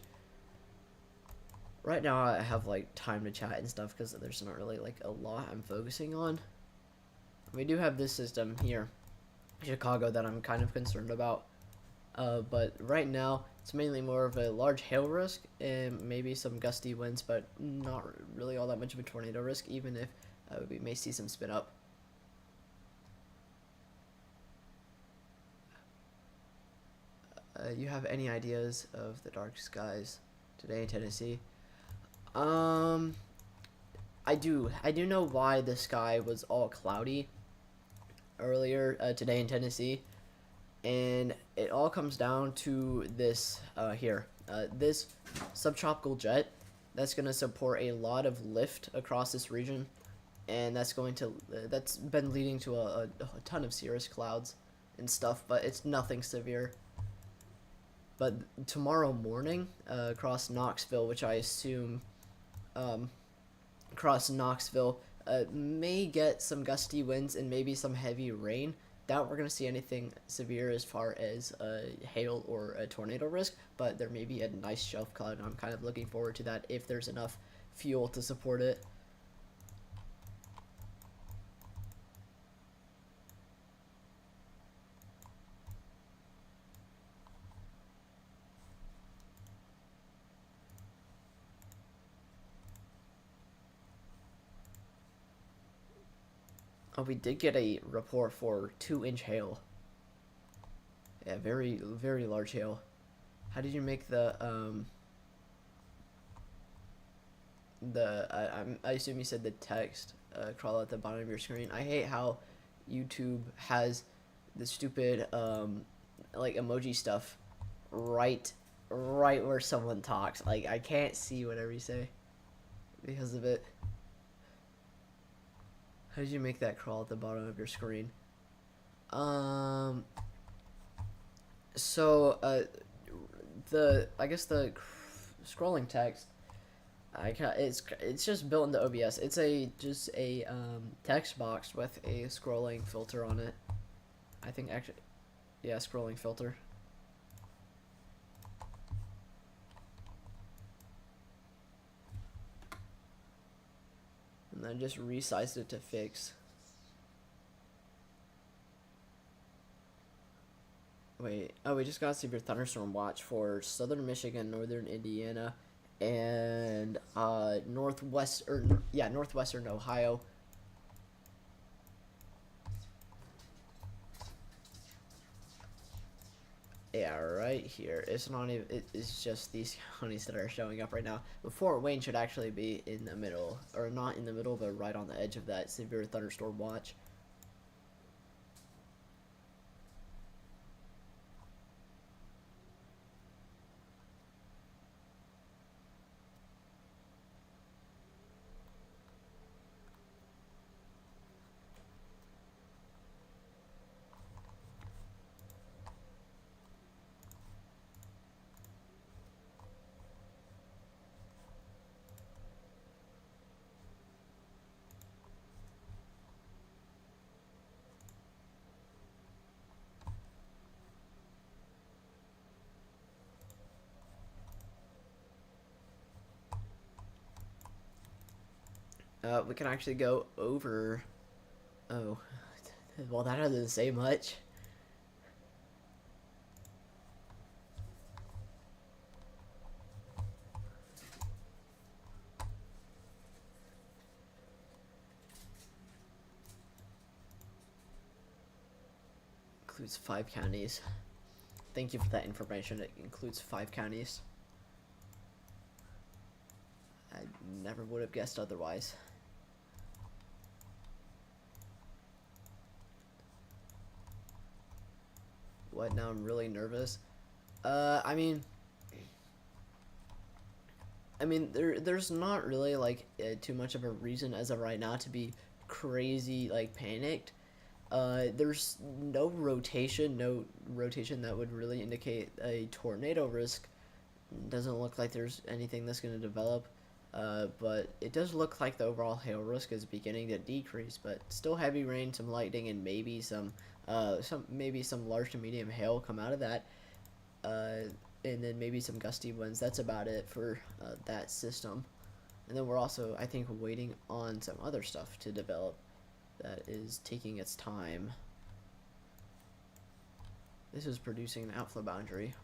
Right now I have like time to chat and stuff because there's not really like a lot I'm focusing on. We do have this system here, Chicago, that I'm kind of concerned about. But right now it's mainly more of a large hail risk and maybe some gusty winds, but not really all that much of a tornado risk, even if we may see some spin up. You have any ideas of the dark skies today in Tennessee? I do know why the sky was all cloudy earlier today in Tennessee, and it all comes down to this here. This subtropical jet that's going to support a lot of lift across this region, and that's been leading to a ton of cirrus clouds and stuff, but it's nothing severe. But tomorrow morning, across Knoxville, which I assume across Knoxville, may get some gusty winds and maybe some heavy rain. Doubt we're going to see anything severe as far as hail or a tornado risk, but there may be a nice shelf cloud, and I'm kind of looking forward to that if there's enough fuel to support it. Oh, we did get a report for 2-inch hail. Yeah, very, very large hail. How did you make the I assume you said the text crawl at the bottom of your screen? I hate how YouTube has the stupid like emoji stuff right where someone talks. Like, I can't see whatever you say because of it. How did you make that crawl at the bottom of your screen? Um. So I guess the scrolling text. It's just built into OBS. It's just a text box with a scrolling filter on it. I think actually, yeah, scrolling filter. And then just resized it to fix. Wait, oh, we just got a severe thunderstorm watch for southern Michigan, northern Indiana, and northwestern Ohio. Yeah, right here. It's not even. It's just these counties that are showing up right now. But Fort Wayne should actually be in the middle, or not in the middle, but right on the edge of that severe thunderstorm watch. We can actually go over. Oh, well, that doesn't say much. Includes 5 counties. Thank you for that information. It includes 5 counties. I never would have guessed otherwise. What, now I'm really nervous? I mean, there's not really like too much of a reason as of right now to be crazy like panicked. There's no rotation that would really indicate a tornado risk. Doesn't look like there's anything that's going to develop. But it does look like the overall hail risk is beginning to decrease, but still heavy rain, some lightning, and maybe some large to medium hail come out of that. And then maybe some gusty winds. That's about it for that system. And then we're also, I think, waiting on some other stuff to develop that is taking its time. This is producing an outflow boundary.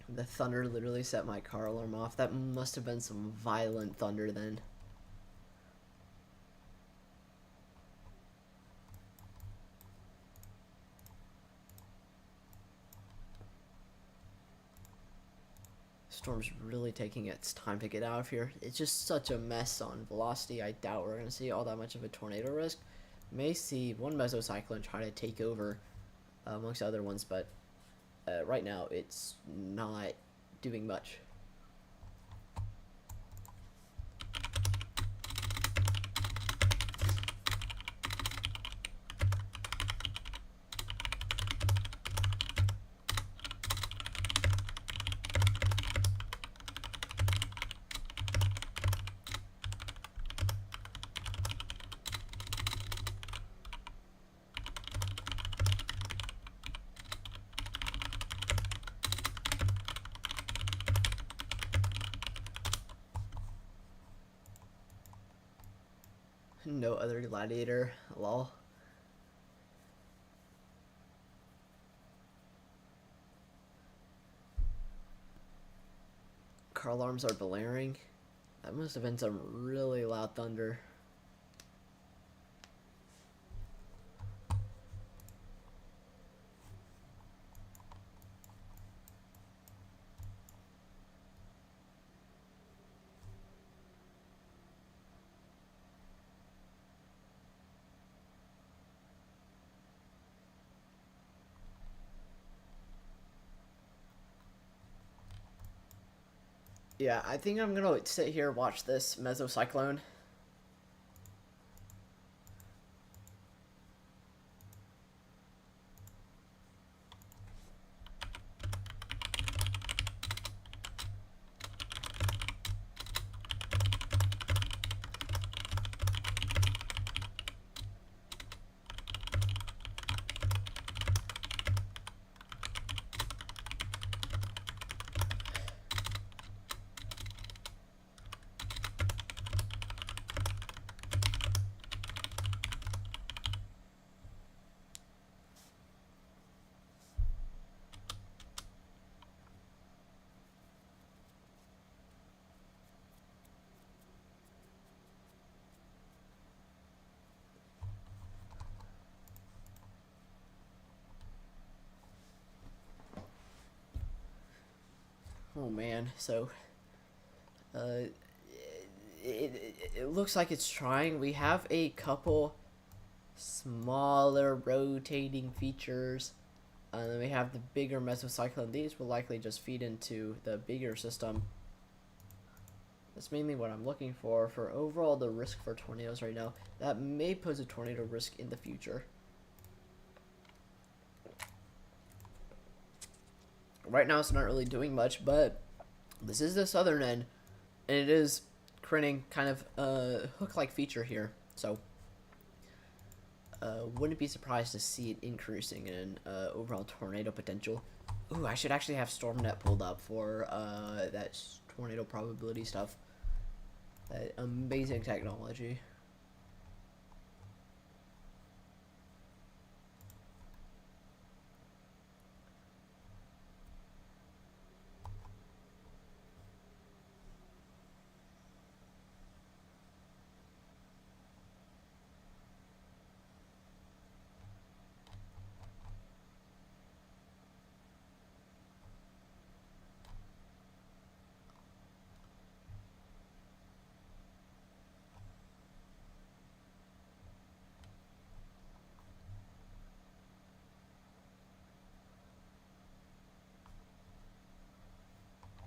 The thunder literally set my car alarm off. That must have been some violent thunder then. Storm's really taking its time to get out of here. It's just such a mess on velocity. I doubt we're going to see all that much of a tornado risk. May see one mesocyclone try to take over amongst other ones, but right now it's not doing much. No other gladiator. Lol. Car alarms are blaring. That must have been some really loud thunder. Yeah, I think I'm gonna sit here watch this mesocyclone. Oh man, so it looks like it's trying. We have a couple smaller rotating features, and then we have the bigger mesocyclone. These will likely just feed into the bigger system. That's mainly what I'm looking for overall the risk for tornadoes right now. That may pose a tornado risk in the future. Right now it's not really doing much, but this is the southern end, and it is creating kind of a hook-like feature here. So wouldn't be surprised to see it increasing in overall tornado potential. Ooh, I should actually have StormNet pulled up for that tornado probability stuff. That amazing technology.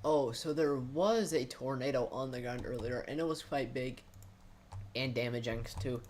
Oh, so there was a tornado on the ground earlier, and it was quite big and damaging too.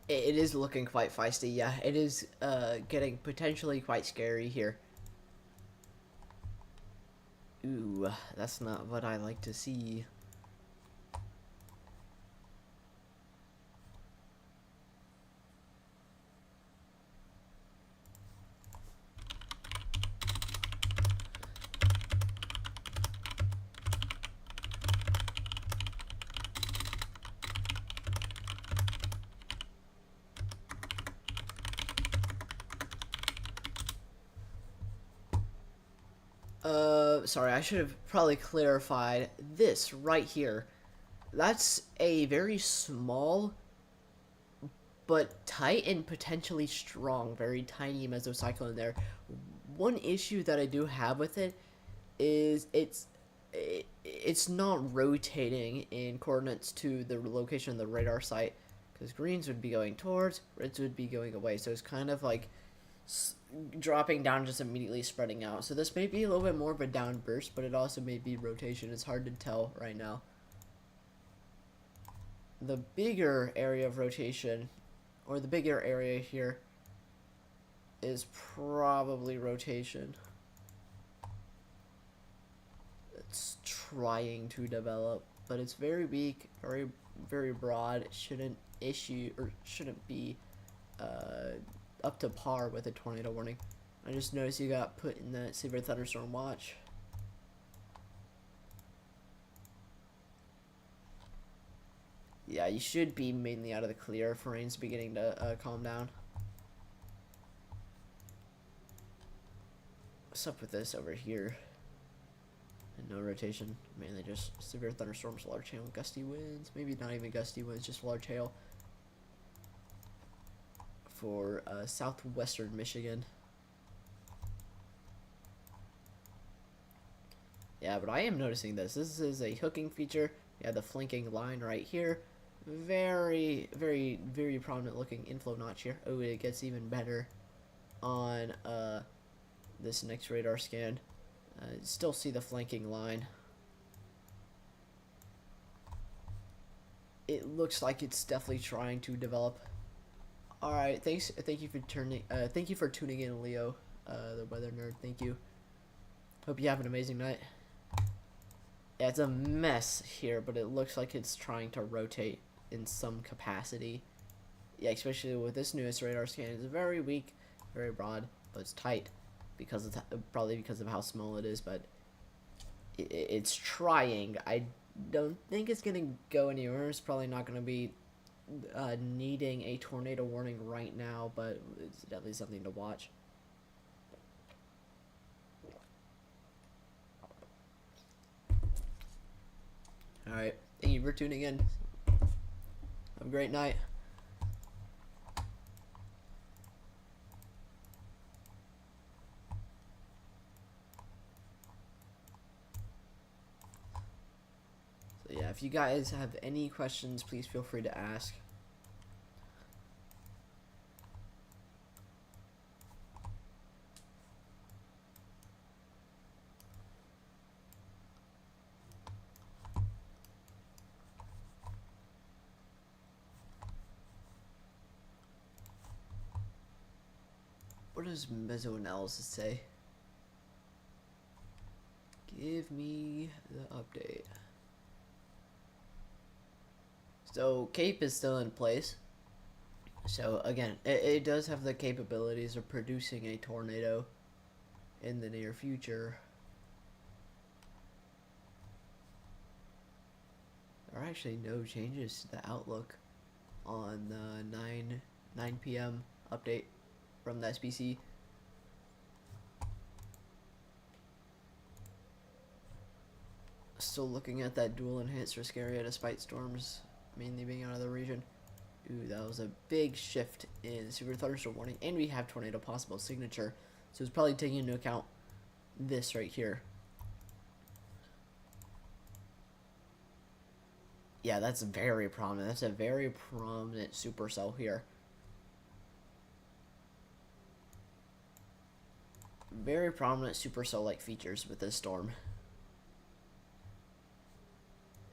It is looking quite feisty, yeah. It is getting potentially quite scary here. Ooh, that's not what I like to see. Sorry, I should have probably clarified this right here. That's a very small but tight and potentially strong, very tiny mesocyclone there. One issue that I do have with it is it's not rotating in coordinates to the location of the radar site, because greens would be going towards, reds would be going away. So it's kind of like dropping down, just immediately spreading out. So this may be a little bit more of a downburst, but it also may be rotation. It's hard to tell right now. The bigger area of rotation, or the bigger area here, is probably rotation. It's trying to develop, but it's very weak, very broad. It shouldn't be up to par with a tornado warning. I just noticed you got put in that severe thunderstorm watch. Yeah, you should be mainly out of the clear if rain's beginning to calm down. What's up with this over here? And no rotation, mainly just severe thunderstorms, large hail, gusty winds. Maybe not even gusty winds, just large hail for southwestern Michigan. Yeah, but I am noticing this. This is a hooking feature. Yeah, the flanking line right here. Very prominent looking inflow notch here. Oh, it gets even better on this next radar scan. Still see the flanking line. It looks like it's definitely trying to develop. All right, thank you for tuning in, Leo, the weather nerd. Thank you. Hope you have an amazing night. Yeah, it's a mess here, but it looks like it's trying to rotate in some capacity. Yeah, especially with this newest radar scan. It's very weak, very broad, but it's tight because of probably because of how small it is. But it's trying. I don't think it's gonna go anywhere. It's probably not gonna be needing a tornado warning right now, but it's definitely something to watch. Alright, thank you for tuning in. Have a great night. So yeah, if you guys have any questions, please feel free to ask. What does mesoanalysis say? Give me the update. So CAPE is still in place. So again, it does have the capabilities of producing a tornado in the near future. There are actually no changes to the outlook on the 9 p.m. update from the SPC. Still looking at that dual enhanced risk area despite storms mainly being out of the region. Ooh, that was a big shift in severe thunderstorm warning, and we have tornado possible signature, so it's probably taking into account this right here. Yeah, that's very prominent. That's a very prominent supercell here. Very prominent supercell-like features with this storm.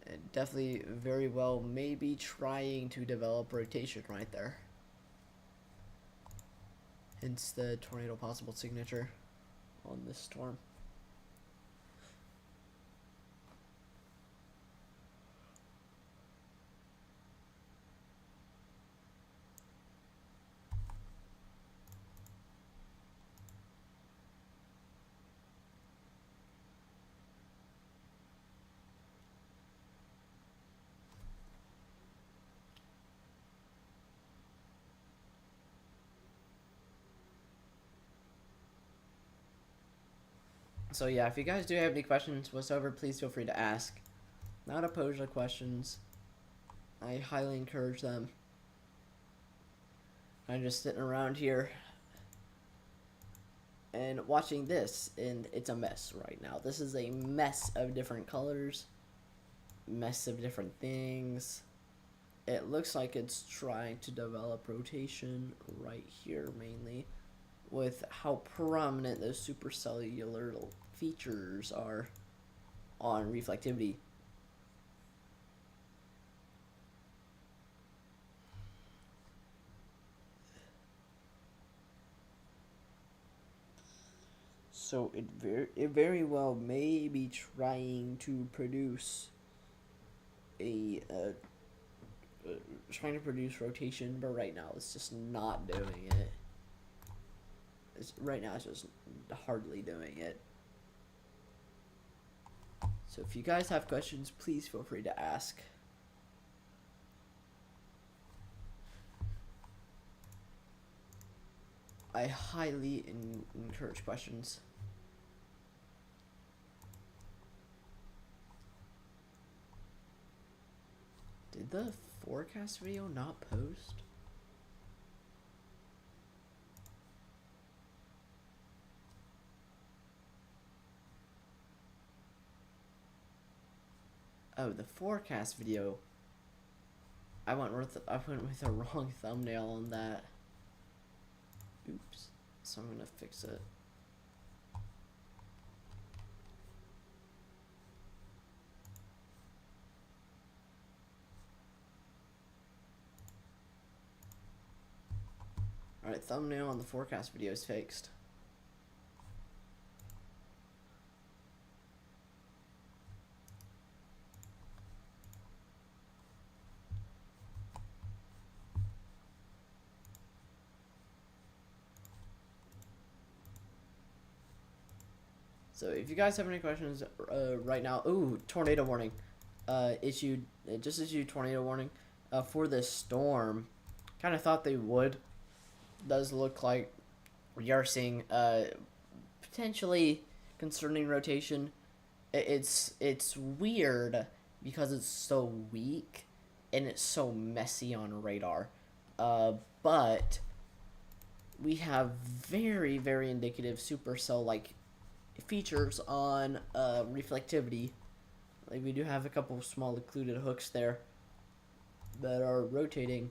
And definitely very well maybe trying to develop rotation right there. Hence the tornado possible signature on this storm. So yeah, if you guys do have any questions whatsoever, please feel free to ask. Not opposed to questions. I highly encourage them. I'm just sitting around here and watching this, and it's a mess right now. This is a mess of different colors, mess of different things. It looks like it's trying to develop rotation right here mainly, with how prominent those supercellular features are on reflectivity. So it very well may be trying to produce trying to produce rotation, but right now it's just not doing it. Right now it's just hardly doing it. So if you guys have questions, please feel free to ask. I highly encourage questions. Did the forecast video not post? Oh, the forecast video. I went with the wrong thumbnail on that. Oops. So I'm gonna fix it. Alright, thumbnail on the forecast video is fixed. So if you guys have any questions right now, ooh, tornado warning, just issued tornado warning for this storm. Kind of thought they would. Does look like we are seeing potentially concerning rotation. It's weird because it's so weak and it's so messy on radar, but we have very, very indicative supercell like features on reflectivity. Like we do have a couple of small occluded hooks there that are rotating,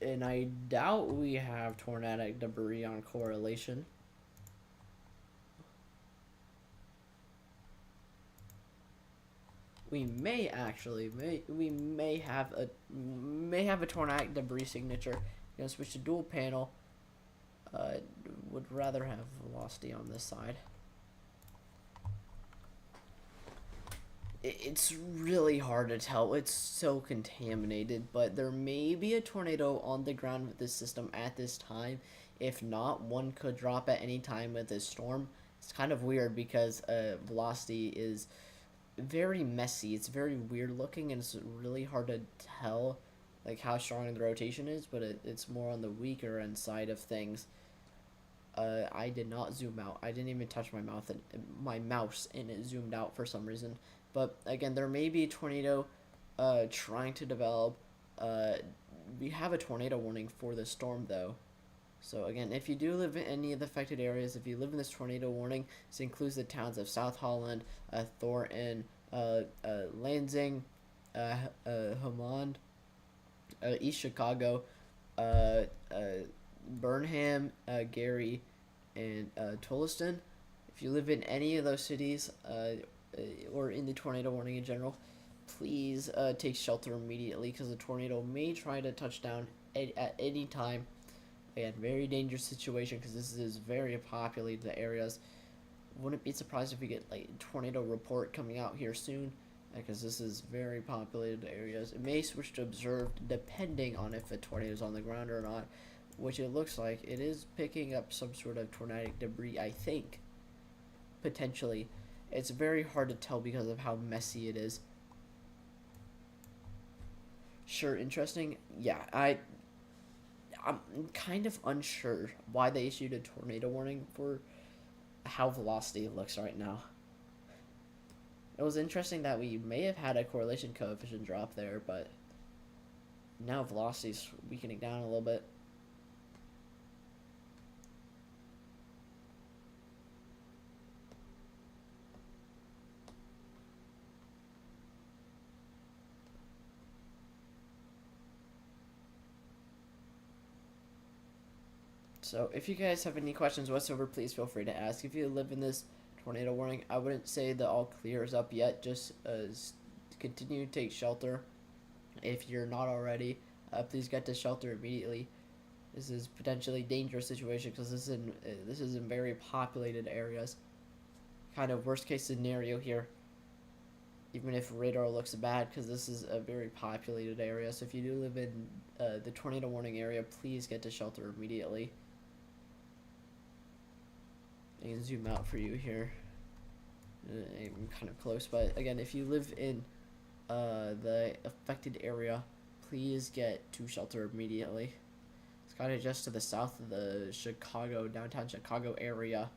and I doubt we have tornadic debris on correlation. We may actually may have a tornadic debris signature. Gonna switch to dual panel. Would rather have velocity on this side. It's really hard to tell. It's so contaminated, but there may be a tornado on the ground with this system at this time. If not, one could drop at any time with this storm. It's kind of weird because velocity is very messy. It's very weird looking, and it's really hard to tell like how strong the rotation is, but it's more on the weaker end side of things. I did not zoom out. I didn't even touch my mouse, and it zoomed out for some reason. But again, there may be a tornado trying to develop. We have a tornado warning for the storm, though. So again, if you do live in any of the affected areas, if you live in this tornado warning, this includes the towns of South Holland, Thornton, Lansing, Hammond, East Chicago, Burnham, Gary, and Tolleson. If you live in any of those cities, or in the tornado warning in general, please take shelter immediately, because the tornado may try to touch down at any time. Again, very dangerous situation because this is very populated areas. Wouldn't be surprised if we get like tornado report coming out here soon, because this is very populated areas. It may switch to observed depending on if a tornado is on the ground or not, which it looks like it is picking up some sort of tornadic debris, I think, potentially. It's very hard to tell because of how messy it is. Sure, interesting. Yeah, I'm kind of unsure why they issued a tornado warning for how velocity looks right now. It was interesting that we may have had a correlation coefficient drop there, but now velocity's weakening down a little bit. So if you guys have any questions whatsoever, please feel free to ask. If you live in this tornado warning, I wouldn't say the all clears up yet. Just continue to take shelter if you're not already. Please get to shelter immediately. This is potentially dangerous situation because this is in very populated areas. Kind of worst case scenario here. Even if radar looks bad, because this is a very populated area. So if you do live in the tornado warning area, please get to shelter immediately. I can zoom out for you here. I'm kind of close, but again, if you live in the affected area, please get to shelter immediately. It's kind of just to the south of the downtown Chicago area.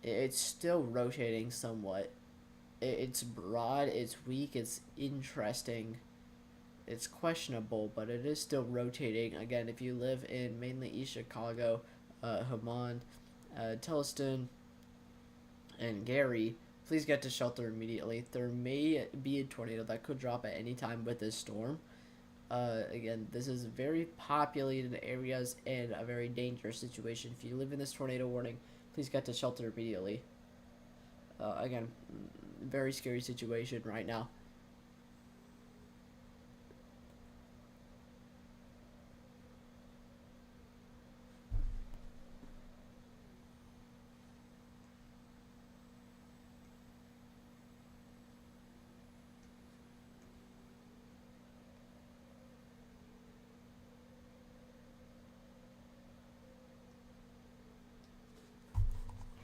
It's still rotating somewhat. It's broad, it's weak, it's interesting. It's questionable, but it is still rotating. Again, if you live in mainly East Chicago, Hammond, Telliston, and Gary, please get to shelter immediately. There may be a tornado that could drop at any time with this storm. Again, this is very populated areas and a very dangerous situation. If you live in this tornado warning, please get to shelter immediately. Again, very scary situation right now.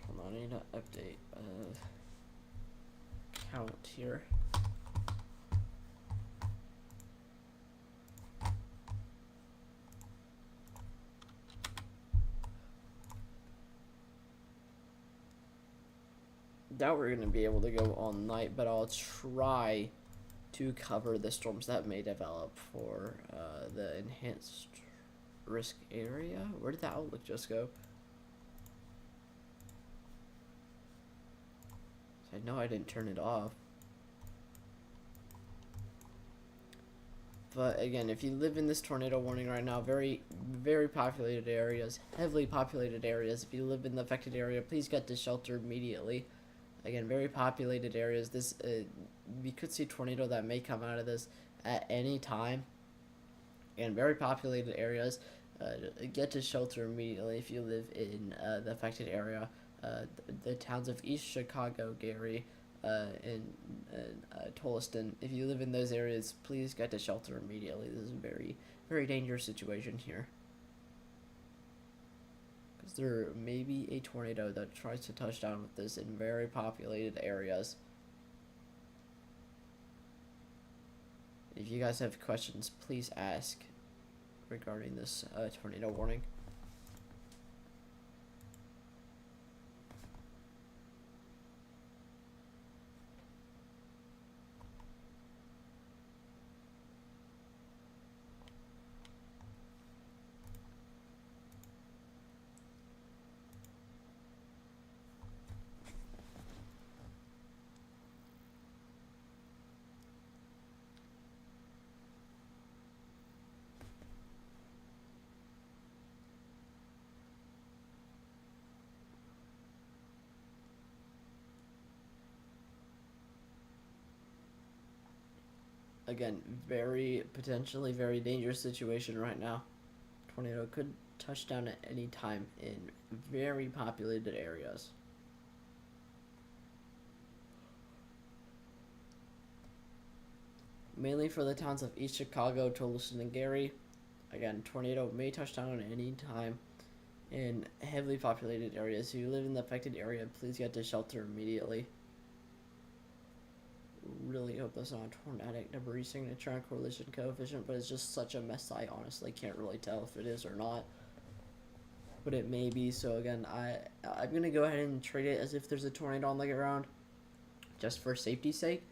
Hold on, I need to update count here. Doubt we're gonna be able to go all night, but I'll try to cover the storms that may develop for the enhanced risk area. Where did the outlook just go? I know I didn't turn it off. But again, if you live in this tornado warning right now, very, very populated areas, heavily populated areas, if you live in the affected area, please get to shelter immediately. Again, very populated areas. This we could see a tornado that may come out of this at any time. And very populated areas, get to shelter immediately if you live in the affected area. The towns of East Chicago, Gary, and Tolleson. If you live in those areas, please get to shelter immediately. This is a very, very dangerous situation here. Because there may be a tornado that tries to touch down with this in very populated areas. If you guys have questions, please ask regarding this tornado warning. Again, potentially very dangerous situation right now. Tornado could touch down at any time in very populated areas. Mainly for the towns of East Chicago, Tolleson, and Gary. Again, tornado may touch down at any time in heavily populated areas. If you live in the affected area, please get to shelter immediately. Really hope that's not a tornadic debris signature and correlation coefficient, but it's just such a mess I honestly can't really tell if it is or not. But it may be, so again, I'm gonna go ahead and treat it as if there's a tornado on the ground, just for safety's sake.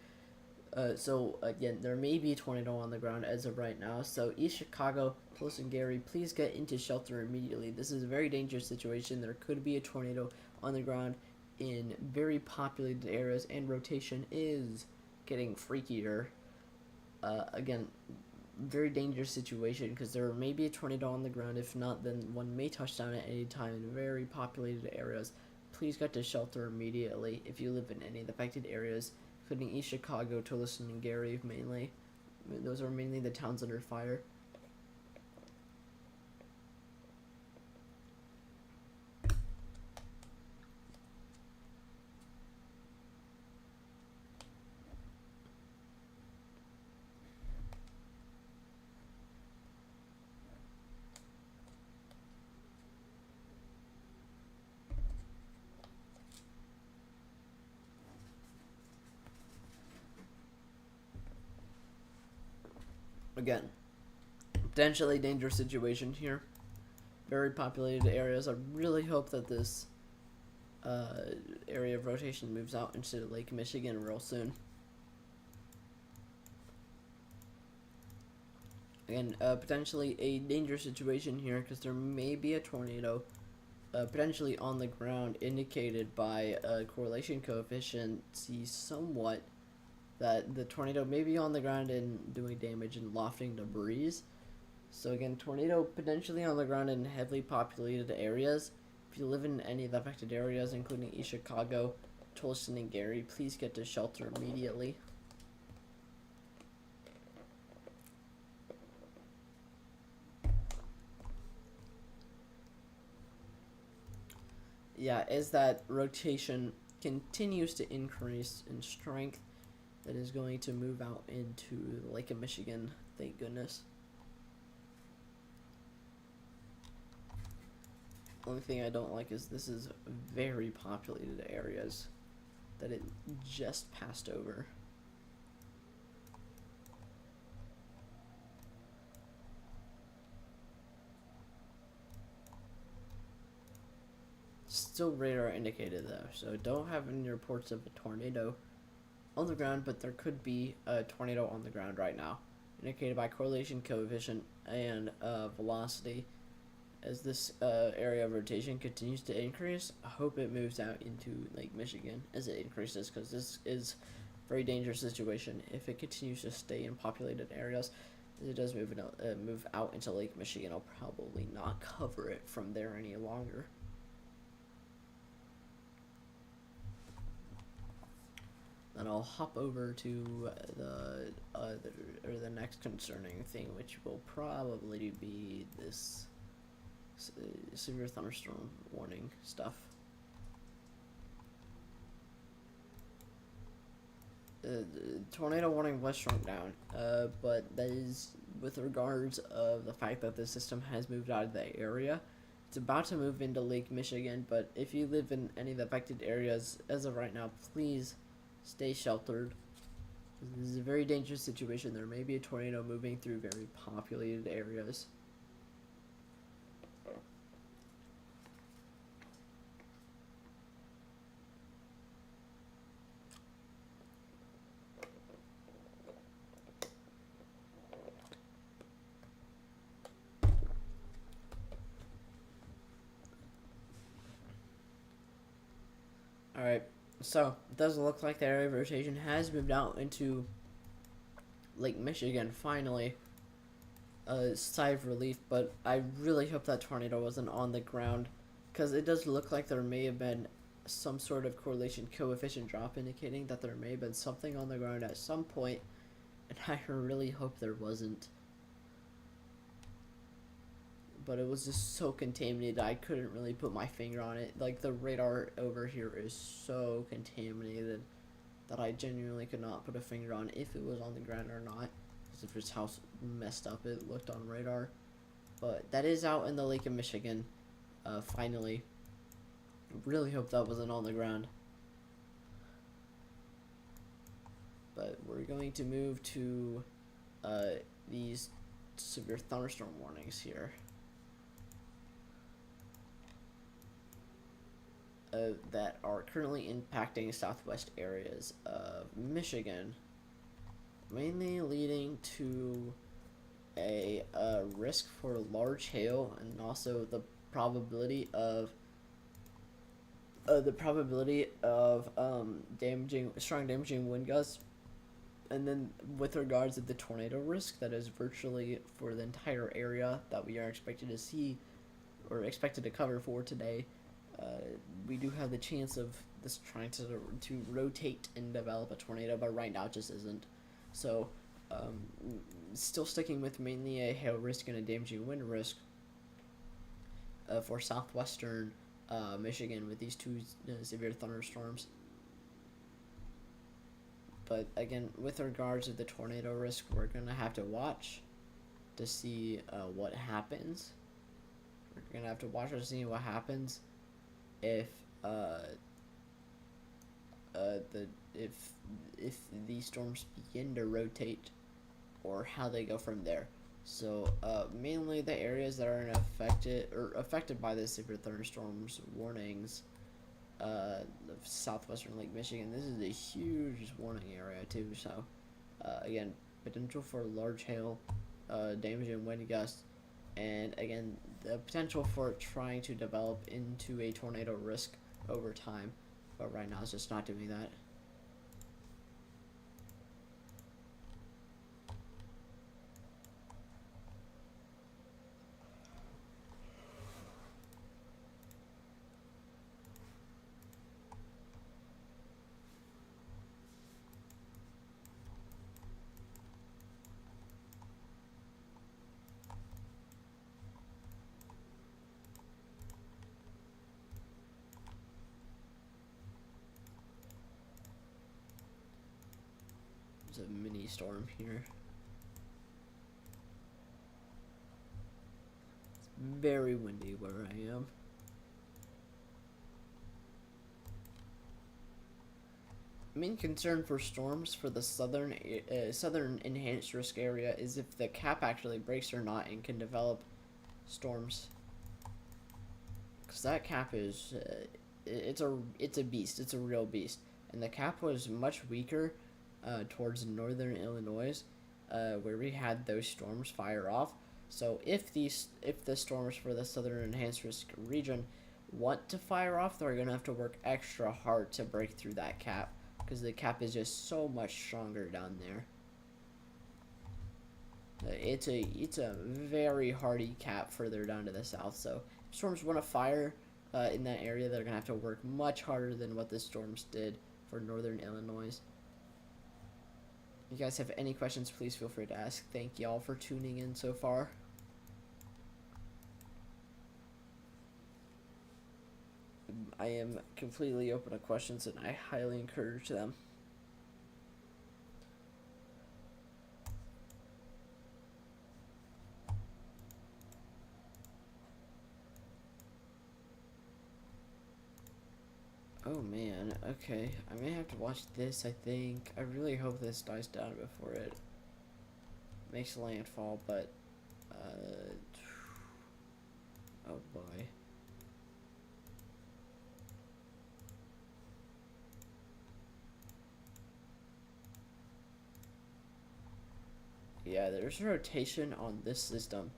So again, there may be a tornado on the ground as of right now. So East Chicago, Tulsa and Gary, please get into shelter immediately. This is a very dangerous situation. There could be a tornado on the ground in very populated areas, and rotation is getting freakier. Again, very dangerous situation because there may be a tornado on the ground. If not, then one may touch down at any time in very populated areas. Please get to shelter immediately if you live in any of the affected areas, including East Chicago, Tulsa, and Gary mainly. Those are mainly the towns under fire. Again, potentially dangerous situation here. Very populated areas. I really hope that this area of rotation moves out into Lake Michigan real soon. Again, potentially a dangerous situation here because there may be a tornado potentially on the ground, indicated by a correlation coefficient somewhat that the tornado may be on the ground and doing damage and lofting debris. So again, tornado potentially on the ground in heavily populated areas. If you live in any of the affected areas, including East Chicago, Tulsa, and Gary, please get to shelter immediately. Yeah, as that rotation continues to increase in strength, that is going to move out into the Lake of Michigan, thank goodness. Only thing I don't like is this is very populated areas that it just passed over. Still radar indicated though, so don't have any reports of a tornado on the ground, but there could be a tornado on the ground right now, indicated by correlation coefficient and velocity. As this area of rotation continues to increase, I hope it moves out into Lake Michigan as it increases, because this is a very dangerous situation. If it continues to stay in populated areas, as it does move out into Lake Michigan, I'll probably not cover it from there any longer. Then I'll hop over to the next concerning thing, which will probably be this severe thunderstorm warning stuff. The tornado warning was shrunk down, but that is with regards of the fact that the system has moved out of the area. It's about to move into Lake Michigan, but if you live in any of the affected areas as of right now, please stay sheltered. This is a very dangerous situation. There may be a tornado moving through very populated areas. Alright, so it does look like the area of rotation has moved out into Lake Michigan finally. Sigh of relief, but I really hope that tornado wasn't on the ground, because it does look like there may have been some sort of correlation coefficient drop indicating that there may have been something on the ground at some point, and I really hope there wasn't. But it was just so contaminated, I couldn't really put my finger on it. Like, the radar over here is so contaminated that I genuinely could not put a finger on if it was on the ground or not, because of just how messed up it looked on radar. But that is out in the Lake of Michigan, finally. Really hope that wasn't on the ground. But we're going to move to these severe thunderstorm warnings here. That are currently impacting southwest areas of Michigan. mainly leading to a risk for large hail, and also the probability of strong damaging wind gusts. And then with regards to the tornado risk, that is virtually for the entire area that we are expected to see or expected to cover for today. We do have the chance of this trying to rotate and develop a tornado, but right now it just isn't. So still sticking with mainly a hail risk and a damaging wind risk for southwestern Michigan with these two severe thunderstorms. But again, with regards to the tornado risk, we're going to have to watch to see what happens. We're going to have to watch to see what happens if if these storms begin to rotate, or how they go from there. So mainly the areas that are affected by the severe thunderstorms warnings of southwestern Lake Michigan. This is a huge warning area too. So again, potential for large hail, damaging wind gusts, and again the potential for it trying to develop into a tornado risk over time. But right now it's just not doing that. There's a mini storm here. It's very windy where I am. Main concern for storms for the southern enhanced risk area is if the cap actually breaks or not and can develop storms. Because that cap is it's a beast. It's a real beast. And the cap was much weaker towards northern Illinois, where we had those storms fire off. So if the storms for the southern enhanced risk region want to fire off, they're gonna have to work extra hard to break through that cap, because the cap is just so much stronger down there. It's a very hardy cap further down to the south. So if storms want to fire in that area, they're gonna have to work much harder than what the storms did for northern Illinois. If you guys have any questions, please feel free to ask. Thank y'all for tuning in so far. I am completely open to questions, and I highly encourage them. Oh man, okay. I may have to watch this, I think. I really hope this dies down before it makes landfall, but oh boy. Yeah, there's rotation on this system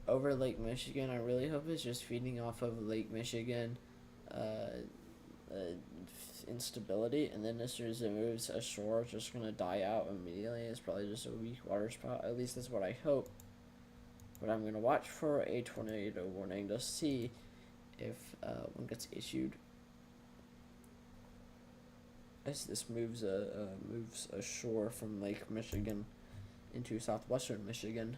over Lake Michigan. I really hope it's just feeding off of Lake Michigan instability, and then as soon as it moves ashore, it's just gonna die out immediately. It's probably just a weak water spout. At least that's what I hope. But I'm gonna watch for a tornado warning to see if one gets issued as this moves ashore from Lake Michigan into southwestern Michigan.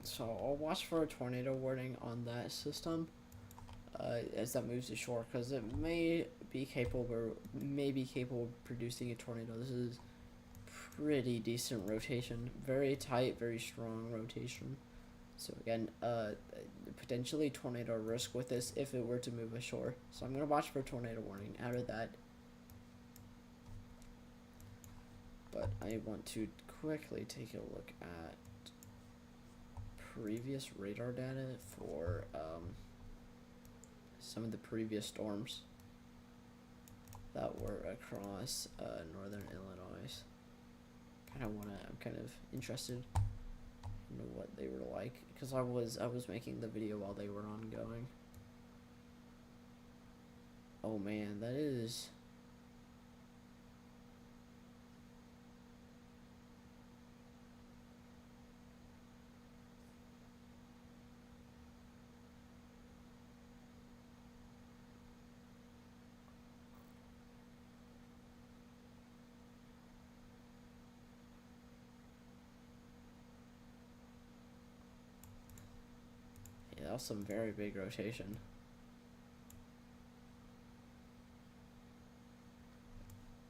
So I'll watch for a tornado warning on that system as that moves ashore, because it may be capable of producing a tornado. This is pretty decent rotation, very tight, very strong rotation. So again, potentially tornado risk with this if it were to move ashore. So I'm gonna watch for tornado warning out of that. But I want to quickly take a look at previous radar data for some of the previous storms that were across northern Illinois. I'm kind of interested in what they were like, because I was making the video while they were ongoing. Oh man, that is. Yeah, that was some very big rotation.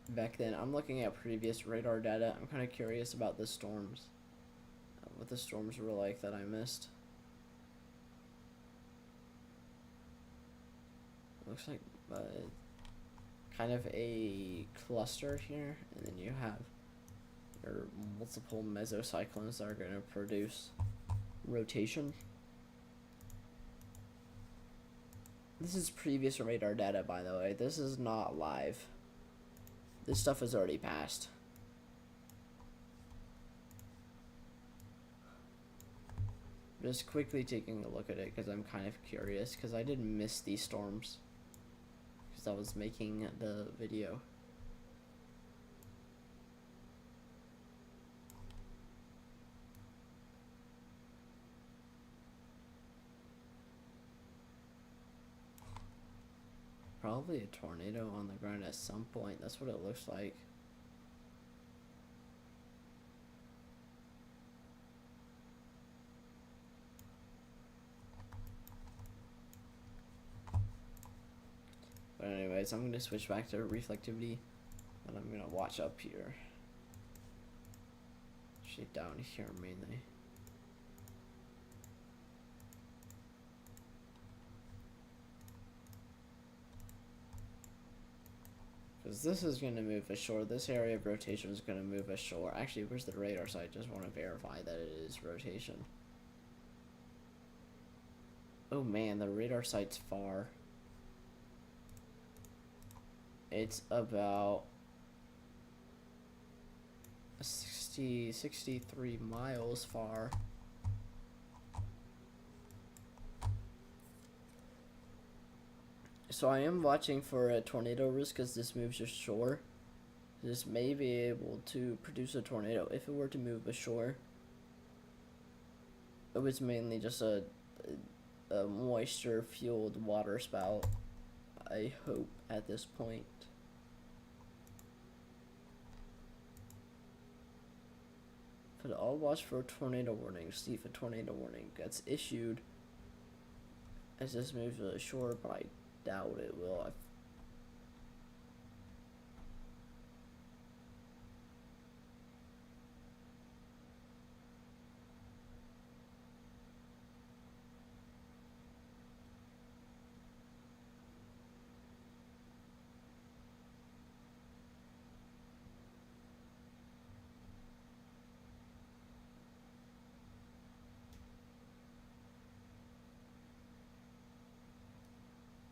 Back then, I'm looking at previous radar data. I'm kind of curious about the storms, what the storms were like that I missed. Looks like kind of a cluster here, and then you have your multiple mesocyclones that are going to produce rotation. This is previous radar data, by the way. This is not live. This stuff has already passed. Just quickly taking a look at it because I'm kind of curious, because I did miss these storms because I was making the video. Probably a tornado on the ground at some point. That's what it looks like. But anyways, I'm going to switch back to reflectivity, and I'm going to watch up here. Actually down here mainly. Because this is going to move ashore. This area of rotation is going to move ashore. Actually, where's the radar site? Just want to verify that it is rotation. Oh man, the radar site's far. It's about 63 miles far. So I am watching for a tornado risk as this moves ashore. This may be able to produce a tornado if it were to move ashore. It was mainly just a moisture fueled water spout, I hope, at this point. But I'll watch for a tornado warning, see if a tornado warning gets issued as this moves ashore, but I doubt it will.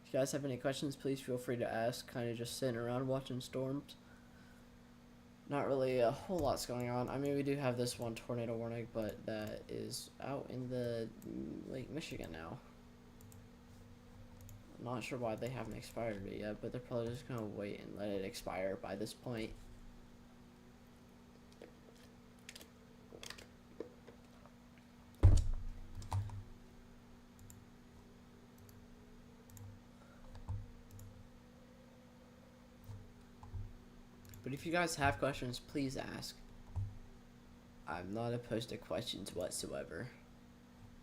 If you guys have any questions, please feel free to ask. Kind of just sitting around watching storms. Not really a whole lot's going on. I mean, we do have this one tornado warning, but that is out in the Lake Michigan now. I'm not sure why they haven't expired it yet, but they're probably just gonna wait and let it expire by this point. But if you guys have questions, please ask. I'm not opposed to questions whatsoever.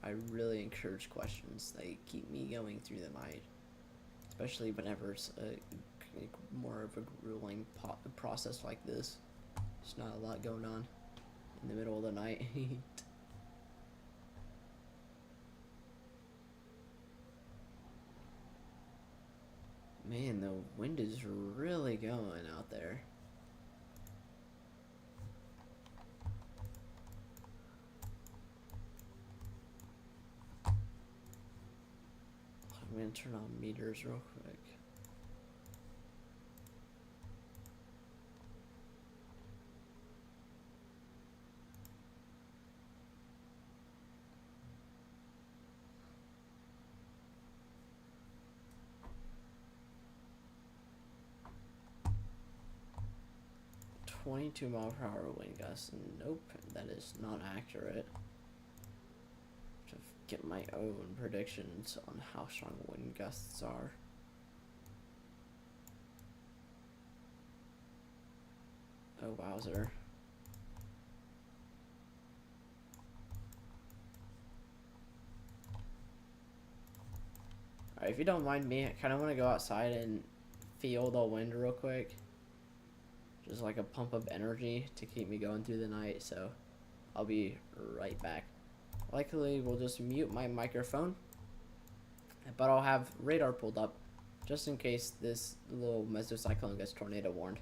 I really encourage questions. They keep me going through the night. Especially whenever it's more of a grueling process like this. There's not a lot going on in the middle of the night. Man, the wind is really going out there. I'm gonna turn on meters real quick. .22 mph wind gusts. Nope, that is not accurate. To get my own predictions on how strong wind gusts are. Oh, wowzer. Alright, if you don't mind me, I kind of want to go outside and feel the wind real quick. Just like a pump of energy to keep me going through the night, so I'll be right back. Likely we'll just mute my microphone, but I'll have radar pulled up just in case this little mesocyclone gets tornado warned.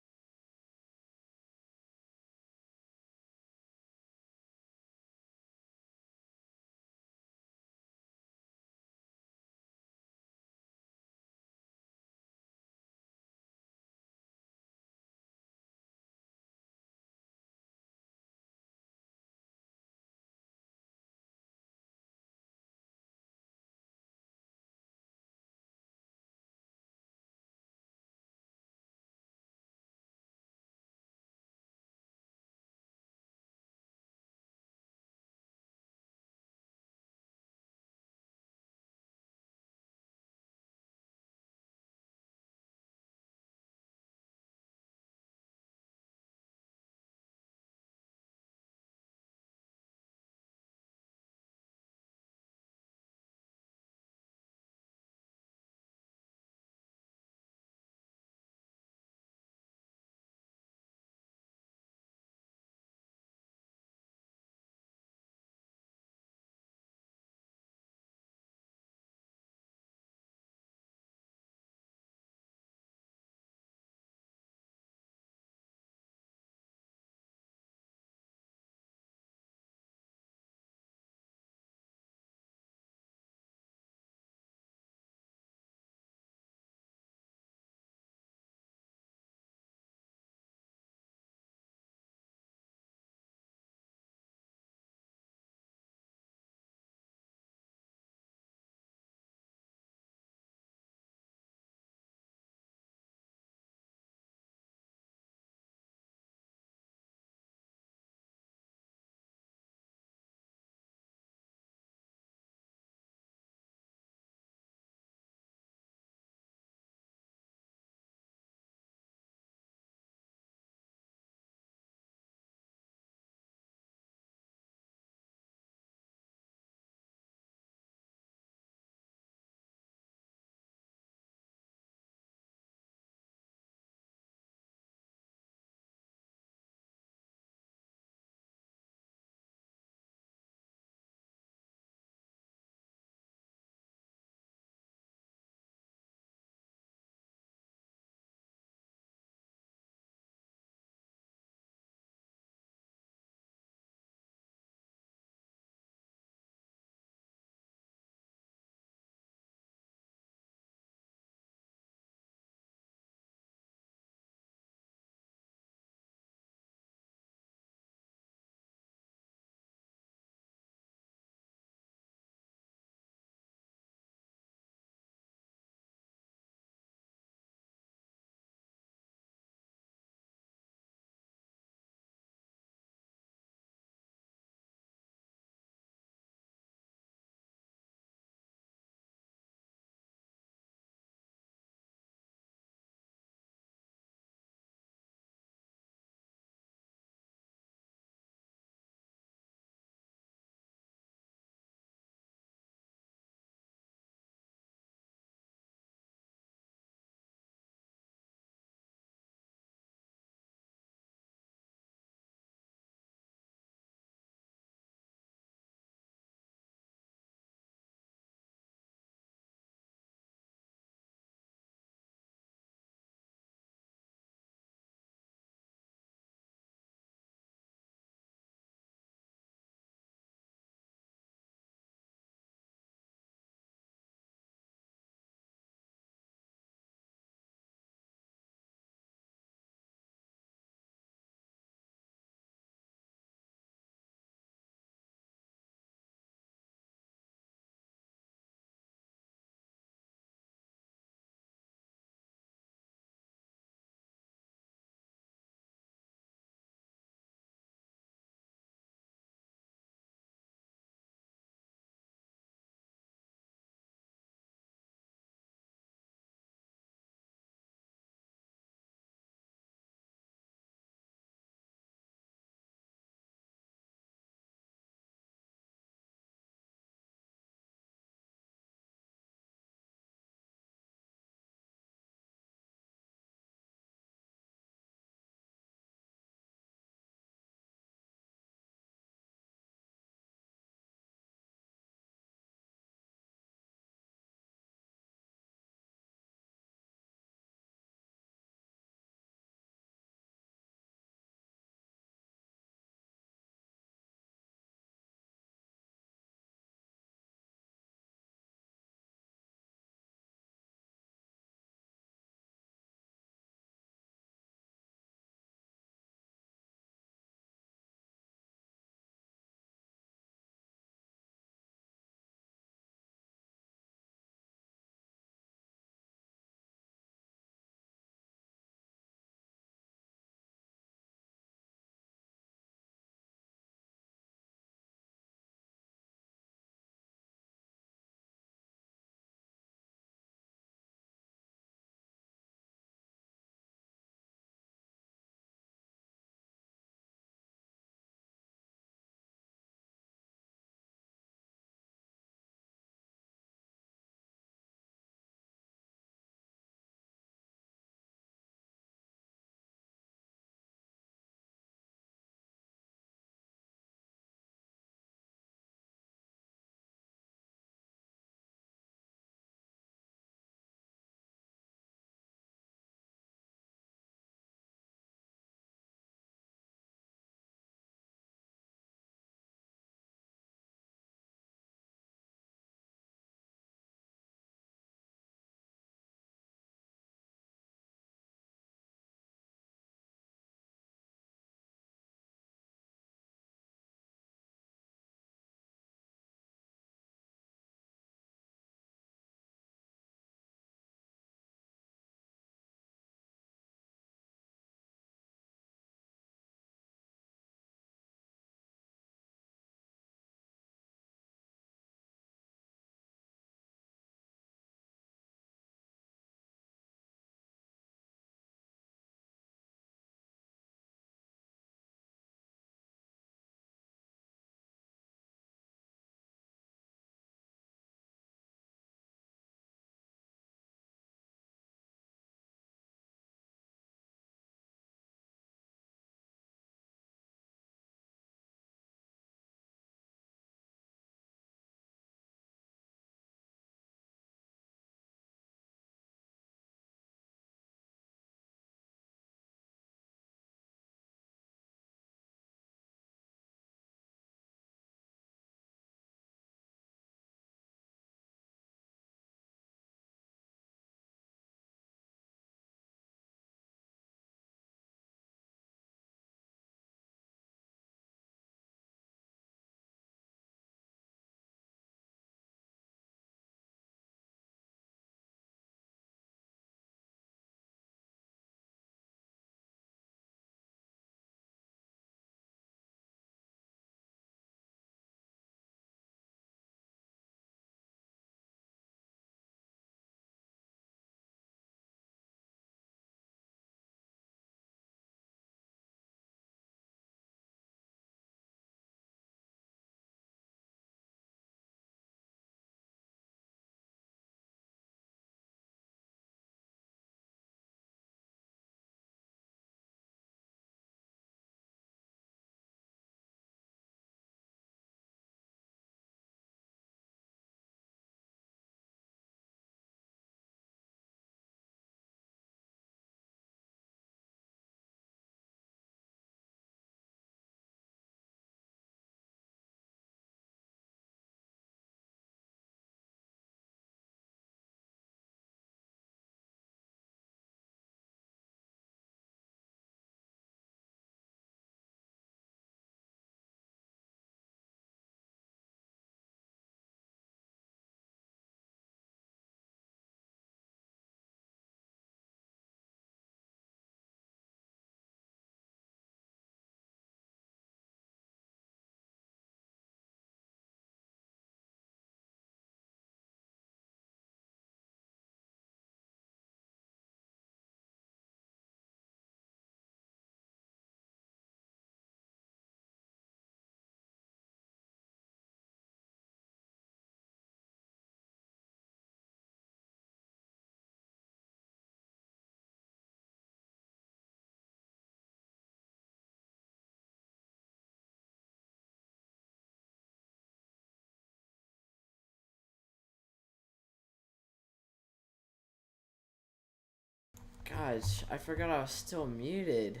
Gosh, I forgot I was still muted.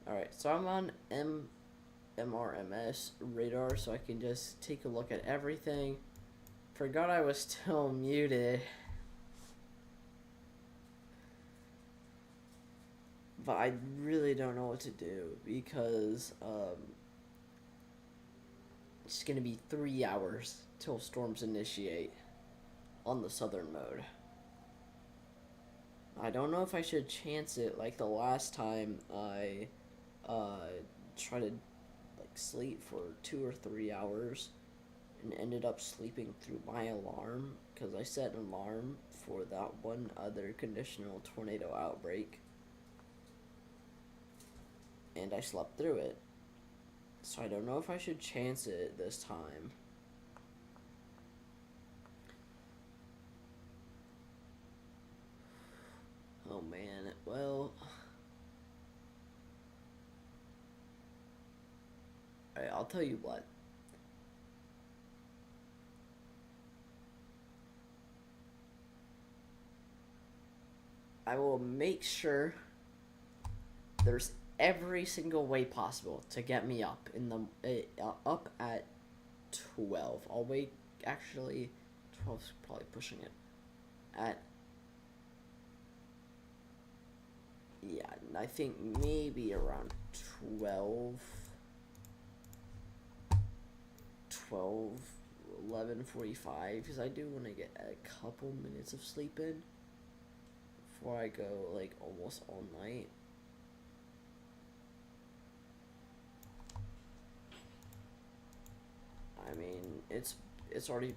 Alright, so I'm on MRMS radar, so I can just take a look at everything. Forgot I was still muted. But I really don't know what to do because it's gonna be 3 hours till storms initiate on the southern mode. I don't know if I should chance it like the last time I tried to like sleep for 2 or 3 hours and ended up sleeping through my alarm because I set an alarm for that one other conditional tornado outbreak and I slept through it. So I don't know if I should chance it this time. Oh man, well, alright, I'll tell you what. I will make sure there's every single way possible to get me up in the up at 12. I'll wait. Actually, 12's probably pushing it. At yeah, I think maybe around 11:45, because I do want to get a couple minutes of sleep in before I go like almost all night. I mean, it's already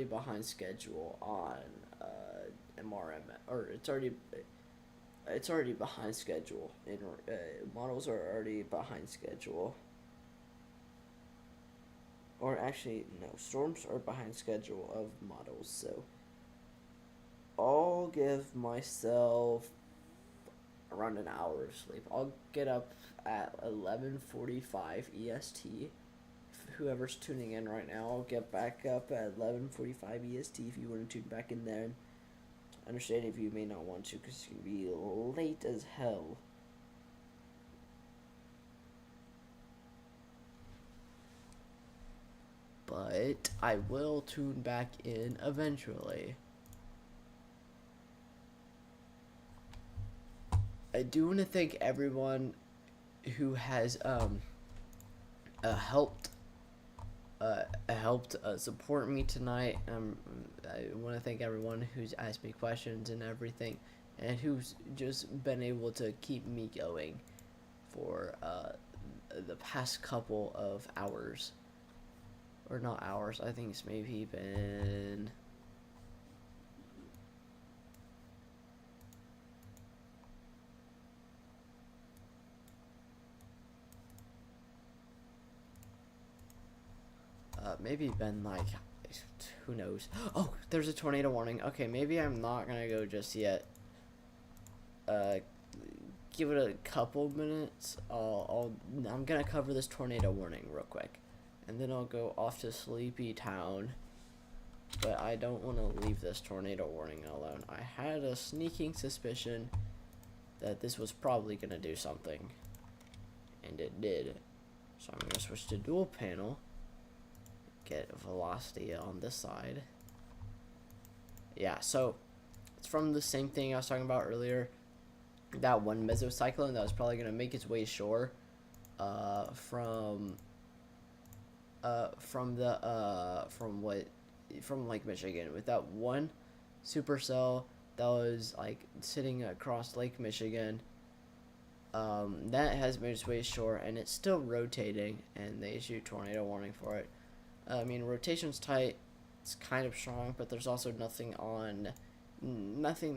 behind schedule on MRM, or it's already behind schedule, and models are already behind schedule. Or actually, no, storms are behind schedule of models, so I'll give myself around an hour of sleep. I'll get up at 11:45 EST. Whoever's tuning in right now, I'll get back up at 11:45 EST if you want to tune back in there. Understand if you may not want to, because it's going to be late as hell. But I will tune back in eventually. I do want to thank everyone who has helped support me tonight. I want to thank everyone who's asked me questions and everything, and who's just been able to keep me going for the past couple of hours. Or not hours, I think it's maybe been... maybe been like, who knows? Oh, there's a tornado warning. Okay, maybe I'm not gonna go just yet. Give it a couple minutes. I'm gonna cover this tornado warning real quick, and then I'll go off to Sleepy Town. But I don't want to leave this tornado warning alone. I had a sneaking suspicion that this was probably gonna do something, and it did. So I'm gonna switch to dual panel. Get velocity on this side. Yeah, so it's from the same thing I was talking about earlier. That one mesocyclone that was probably gonna make its way ashore, from Lake Michigan, with that one supercell that was like sitting across Lake Michigan. That has made its way ashore, and it's still rotating, and they issued tornado warning for it. I mean, rotation's tight, it's kind of strong, but there's also nothing that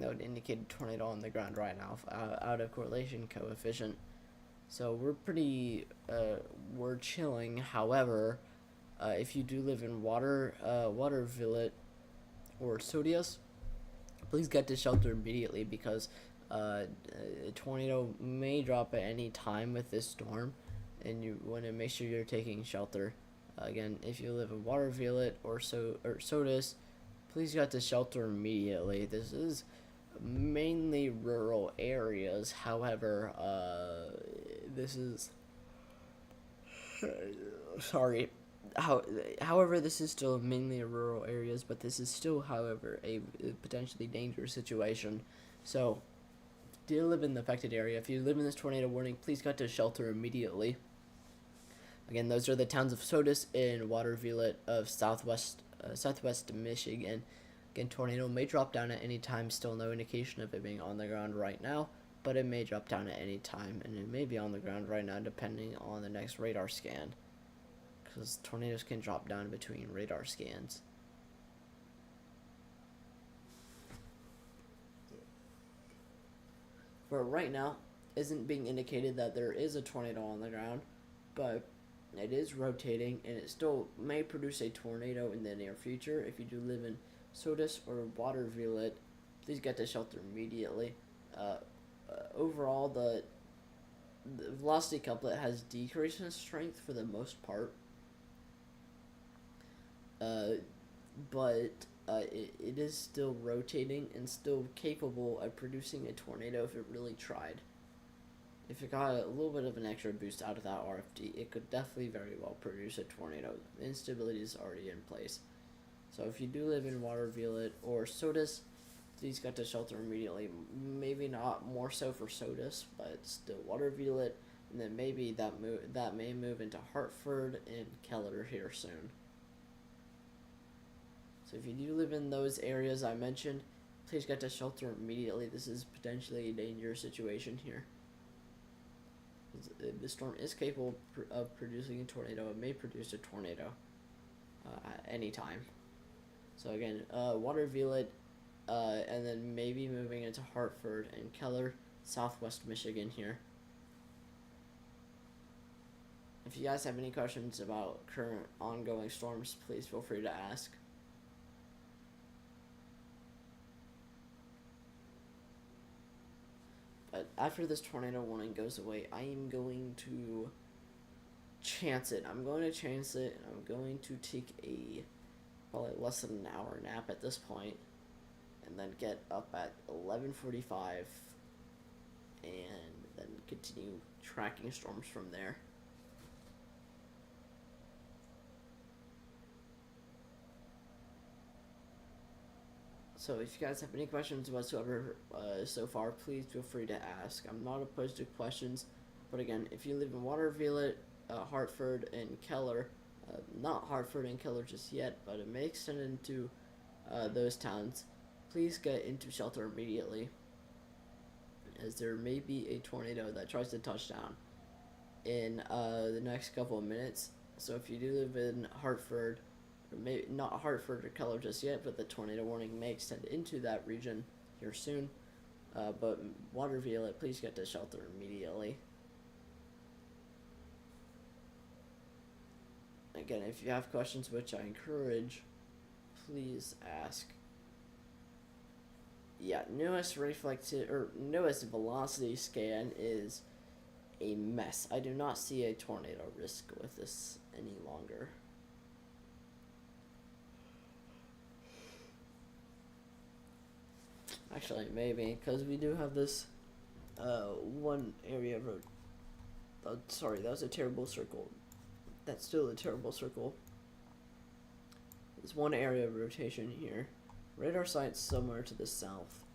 would indicate a tornado on the ground right now, out of correlation coefficient. So we're pretty, we're chilling. However, if you do live in Waterville or Sodius, please get to shelter immediately, because a tornado may drop at any time with this storm, and you want to make sure you're taking shelter. Again, if you live in Waterville or Sodus, Please get to shelter immediately. This is mainly rural areas. However, this is sorry. However, this is still mainly rural areas, but this is still, however, a potentially dangerous situation. So, do you live in the affected area? If you live in this tornado warning, please get to shelter immediately. Again, those are the towns of Sodus and Waterville of southwest Michigan. Again, tornado may drop down at any time. Still no indication of it being on the ground right now, but it may drop down at any time, and it may be on the ground right now depending on the next radar scan, because tornadoes can drop down between radar scans. But right now, isn't being indicated that there is a tornado on the ground, but it is rotating, and it still may produce a tornado in the near future. If you do live in Sodus or Waterville, please get to shelter immediately. Overall, the velocity couplet has decreased in strength for the most part, but it is still rotating and still capable of producing a tornado if it really tried. If it got a little bit of an extra boost out of that RFD, it could definitely very well produce a tornado. The instability is already in place. So if you do live in Waterville or Sodus, please get to shelter immediately. Maybe not more so for Sodus, but still Waterville, and then maybe that may move into Hartford and Keller here soon. So if you do live in those areas I mentioned, please get to shelter immediately. This is potentially a dangerous situation here. The storm is capable of producing a tornado. It may produce a tornado at any time. So again, Waterville, and then maybe moving into Hartford and Keller, southwest Michigan here. If you guys have any questions about current ongoing storms, please feel free to ask. But after this tornado warning goes away, I am going to chance it. I'm going to chance it, and I'm going to take a probably less than an hour nap at this point, and then get up at 11:45, and then continue tracking storms from there. So if you guys have any questions whatsoever so far, please feel free to ask. I'm not opposed to questions, but again, if you live in Waterville, Hartford, and Keller, not Hartford and Keller just yet, but it may extend into those towns, please get into shelter immediately, as there may be a tornado that tries to touch down in the next couple of minutes. So if you do live in Hartford, or maybe not Hartford or Keller just yet, but the tornado warning may extend into that region here soon. But Waterville, please get to shelter immediately. Again, if you have questions, which I encourage, please ask. Yeah, newest velocity scan is a mess. I do not see a tornado risk with this any longer. Actually, maybe, because we do have this one area of road. Oh, sorry, that was a terrible circle. That's still a terrible circle. There's one area of rotation here. Radar site somewhere to the south.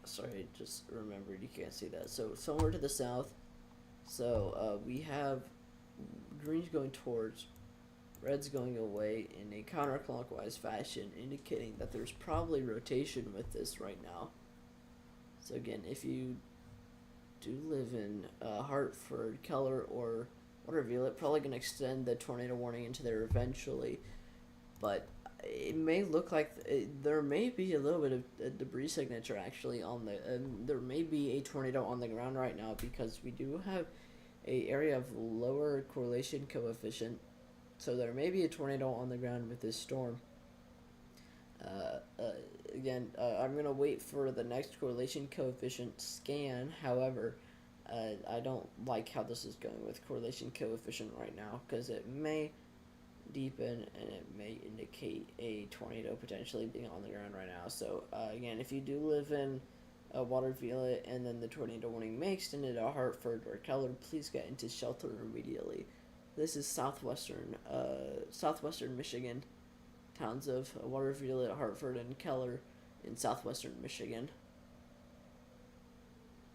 Sorry, just remembered you can't see that. So, somewhere to the south. So, we have greens going towards, red's going away in a counterclockwise fashion, indicating that there's probably rotation with this right now. So again, if you do live in Hartford, Keller, or Waterville, it's probably going to extend the tornado warning into there eventually. But it may look like there may be a little bit of a debris signature actually on the, there may be a tornado on the ground right now, because we do have a area of lower correlation coefficient. So there may be a tornado on the ground with this storm. Again, I'm going to wait for the next correlation coefficient scan. However, I don't like how this is going with correlation coefficient right now, because it may deepen, and it may indicate a tornado potentially being on the ground right now. So again, if you do live in Waterville and then the tornado warning may extend to Hartford or Keller, please get into shelter immediately. This is southwestern Michigan, towns of Waterville, Hartford, and Keller in southwestern Michigan.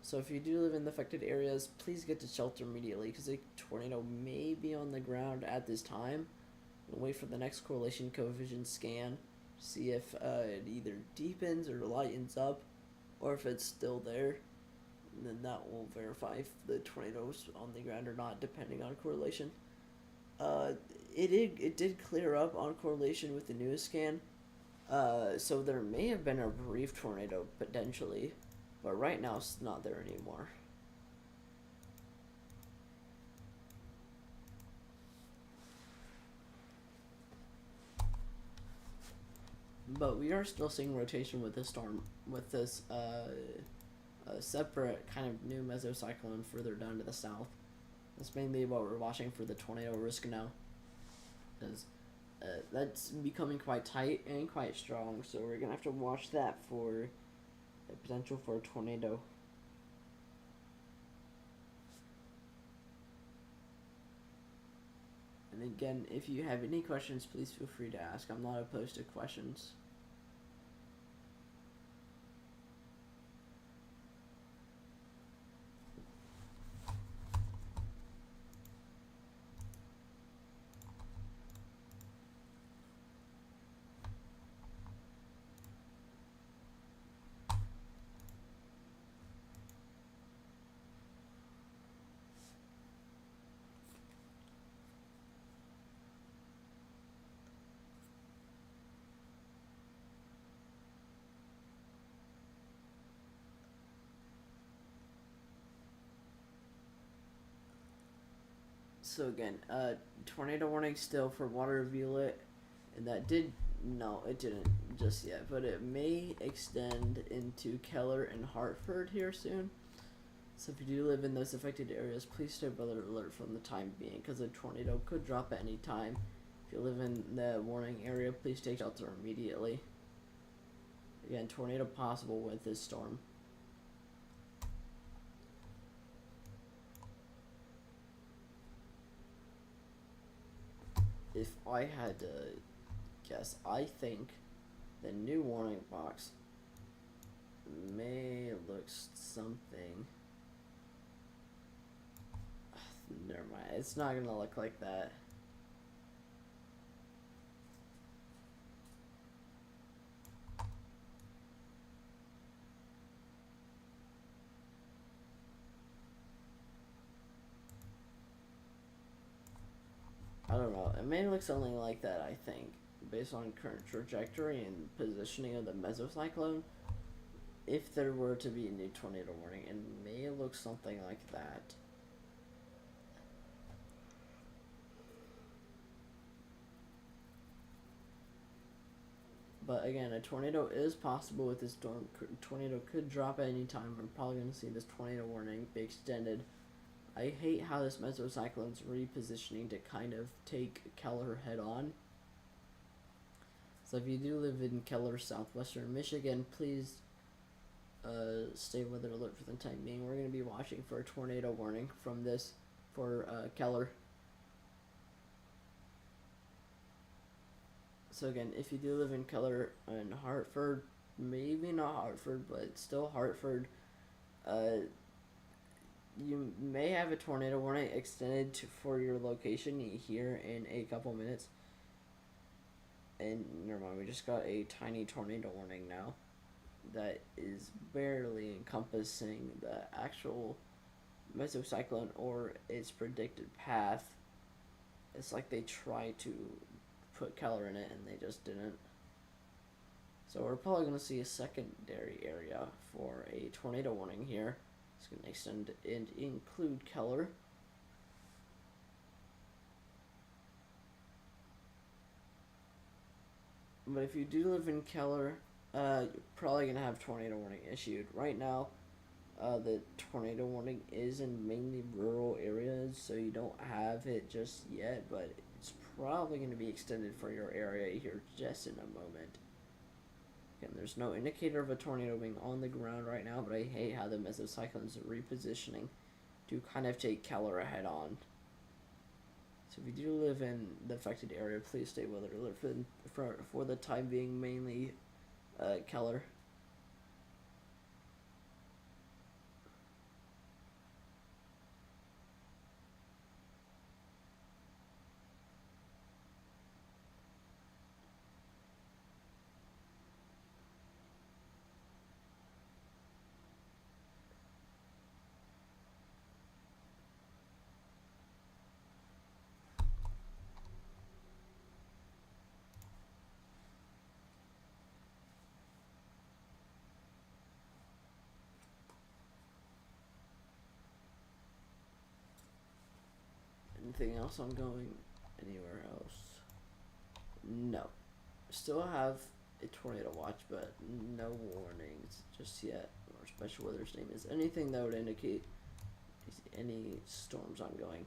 So if you do live in the affected areas, please get to shelter immediately because a tornado may be on the ground at this time. And wait for the next correlation coefficient scan, see if it either deepens or lightens up, or if it's still there. And then that will verify if the tornado's on the ground or not, depending on correlation. It did clear up on correlation with the newest scan. So there may have been a brief tornado potentially, but right now it's not there anymore. But we are still seeing rotation with this storm, with this separate kind of new mesocyclone further down to the south. That's mainly what we're watching for the tornado risk now, because that's becoming quite tight and quite strong, so we're gonna have to watch that for a potential for a tornado. And again, if you have any questions, please feel free to ask. I'm not opposed to questions. So again, tornado warning still for Waterville, and that did, no, it didn't just yet, but it may extend into Keller and Hartford here soon. So if you do live in those affected areas, please stay weather alert from the time being, because a tornado could drop at any time. If you live in the warning area, please take shelter immediately. Again, tornado possible with this storm. If I had to guess, I think the new warning box may look something. Never mind, it's not gonna look like that. I don't know, it may look something like that, I think, based on current trajectory and positioning of the mesocyclone. If there were to be a new tornado warning, it may look something like that. But again, a tornado is possible with this storm. Tornado could drop at any time. We're probably going to see this tornado warning be extended. I hate how this mesocyclone's repositioning to kind of take Keller head on. So if you do live in Keller, southwestern Michigan, please stay weather alert for the time being. We're going to be watching for a tornado warning from this for Keller. So again, if you do live in Keller and Hartford, maybe not Hartford, but still Hartford, you may have a tornado warning extended for your location here in a couple minutes. And never mind, we just got a tiny tornado warning now that is barely encompassing the actual mesocyclone or its predicted path. It's like they tried to put Keller in it and they just didn't. So we're probably going to see a secondary area for a tornado warning here. It's going to extend and include Keller. But if you do live in Keller, you're probably going to have tornado warning issued. Right now, the tornado warning is in mainly rural areas, so you don't have it just yet, but It's probably going to be extended for your area here just in a moment. Again, there's no indicator of a tornado being on the ground right now, but I hate how the mesocyclones are repositioning to kind of take Keller head on. So if you do live in the affected area, please stay weather alert for the time being, mainly Keller. Anything else ongoing? Anywhere else? No. Still have a tornado watch, but no warnings just yet, or special weather's name is anything that would indicate any storms ongoing.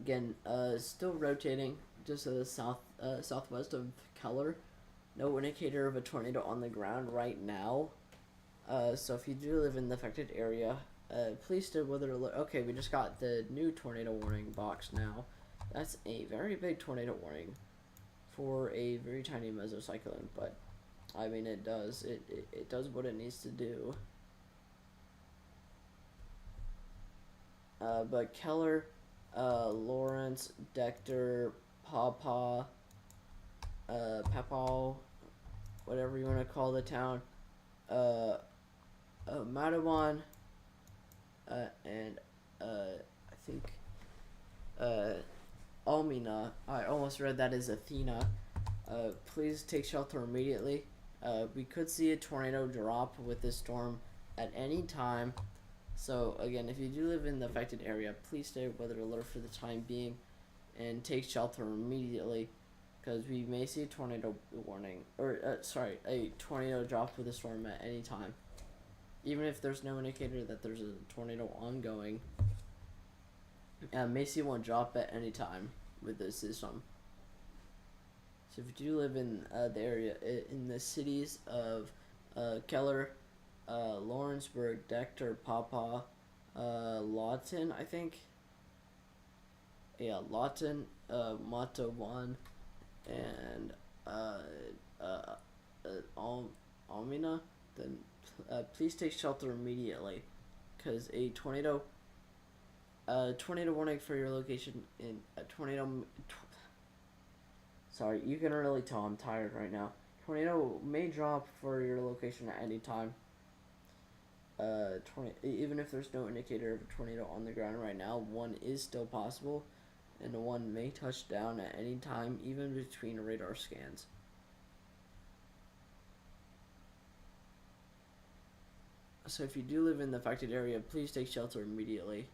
Again, still rotating just to the southwest of Keller. No indicator of a tornado on the ground right now. So if you do live in the affected area, please stay weather alert. Okay, we just got the new tornado warning box now. That's a very big tornado warning for a very tiny mesocyclone, but I mean it does what it needs to do. But Keller, Lawrence, Dector, Pawpaw, Papaw, whatever you want to call the town, Mastodon, and I think Almina. I almost read that as Athena. Please take shelter immediately. We could see a tornado drop with this storm at any time. So again, if you do live in the affected area, please stay weather alert for the time being and take shelter immediately, because we may see a tornado warning, or a tornado drop with a storm at any time. Even if there's no indicator that there's a tornado ongoing, may see one drop at any time with this system. So if you do live in the area, in the cities of Keller, Lawrenceburg, Dector, Pawpaw, Lawton, I think. Yeah, Lawton, Mastodon, and Almina, then please take shelter immediately, because a tornado warning for your location in a tornado. Sorry, you can really tell I'm tired right now. Tornado may drop for your location at any time. Even if there's no indicator of a tornado on the ground right now, one is still possible, and one may touch down at any time, even between radar scans. So if you do live in the affected area, please take shelter immediately.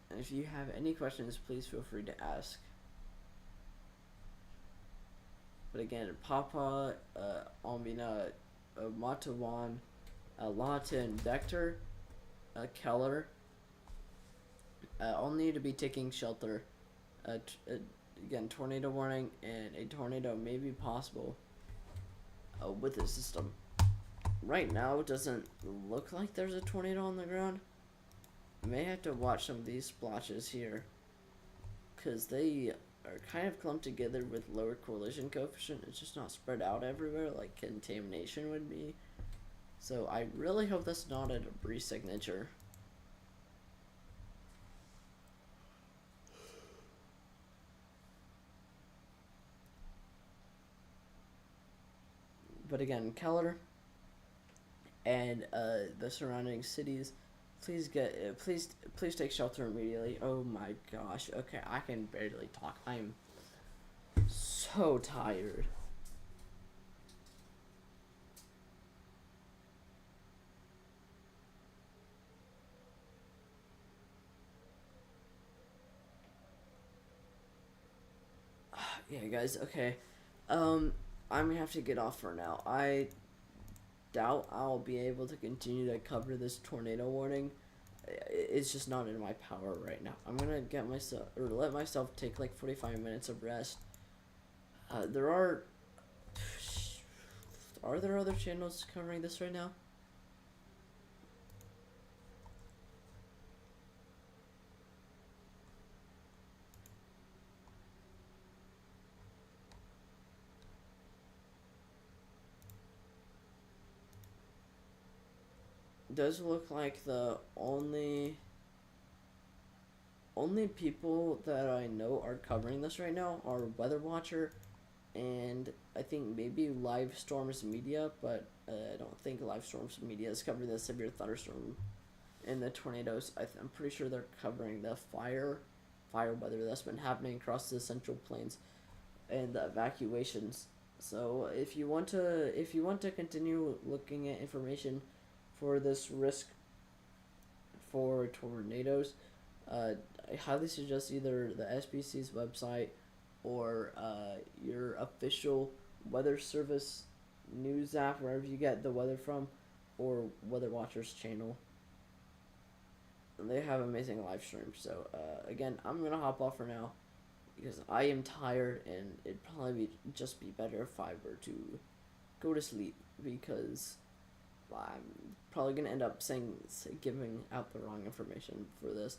And if you have any questions, please feel free to ask. But again, Papa, Almina, Mastodon, Lawton, Dector, Keller, all need to be taking shelter. Again, tornado warning, and a tornado may be possible with this system. Right now, it doesn't look like there's a tornado on the ground. You may have to watch some of these splotches here, because they are kind of clumped together with lower collision coefficient. It's just not spread out everywhere like contamination would be. So I really hope that's not a debris signature. But again, Keller and the surrounding cities, please take shelter immediately. Oh my gosh. Okay, I can barely talk. I'm so tired. Yeah, guys. Okay. I'm gonna have to get off for now. doubt I'll be able to continue to cover this tornado warning. It's just not in my power right now. I'm gonna get myself, or let myself take like 45 minutes of rest. Are there other channels covering this right now? Does look like the only people that I know are covering this right now are Weather Watcher and I think maybe Live Storms Media, but I don't think Live Storms Media is covering the severe thunderstorm and the tornadoes. I'm pretty sure they're covering the fire weather that's been happening across the Central Plains and the evacuations. So if you want to continue looking at information for this risk for tornadoes, I highly suggest either the SBC's website or your official weather service news app, wherever you get the weather from, or Weather Watcher's channel. They have amazing live streams. So again, I'm gonna hop off for now because I am tired, and it'd probably just be better if I were to go to sleep, because I'm probably gonna end up giving out the wrong information for this.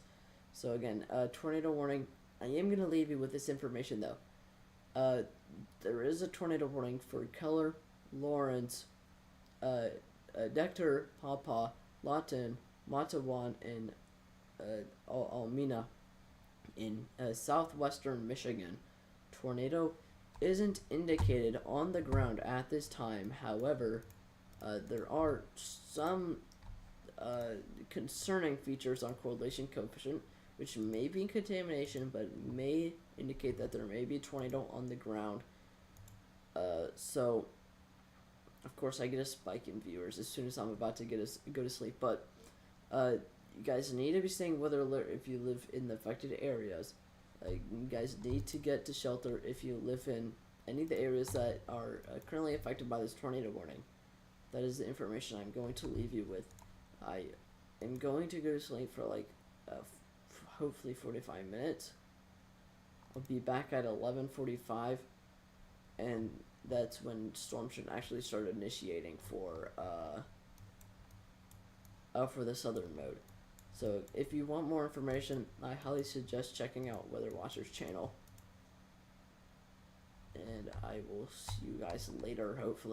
So again, tornado warning. I am gonna leave you with this information though. There is a tornado warning for Keller, Lawrence, Dector, Pawpaw, Lawton, Matawan, and Almena in southwestern Michigan. Tornado isn't indicated on the ground at this time. However, there are some concerning features on correlation coefficient, which may be contamination, but may indicate that there may be a tornado on the ground. So, of course, I get a spike in viewers as soon as I'm about to go to sleep. But you guys need to be staying weather alert if you live in the affected areas. You guys need to get to shelter if you live in any of the areas that are currently affected by this tornado warning. That is the information I'm going to leave you with. I am going to go to sleep for like hopefully 45 minutes. I'll be back at 11:45, and that's when storm should actually start initiating for the southern mode. So if you want more information, I highly suggest checking out Weather Watcher's channel. And I will see you guys later, hopefully.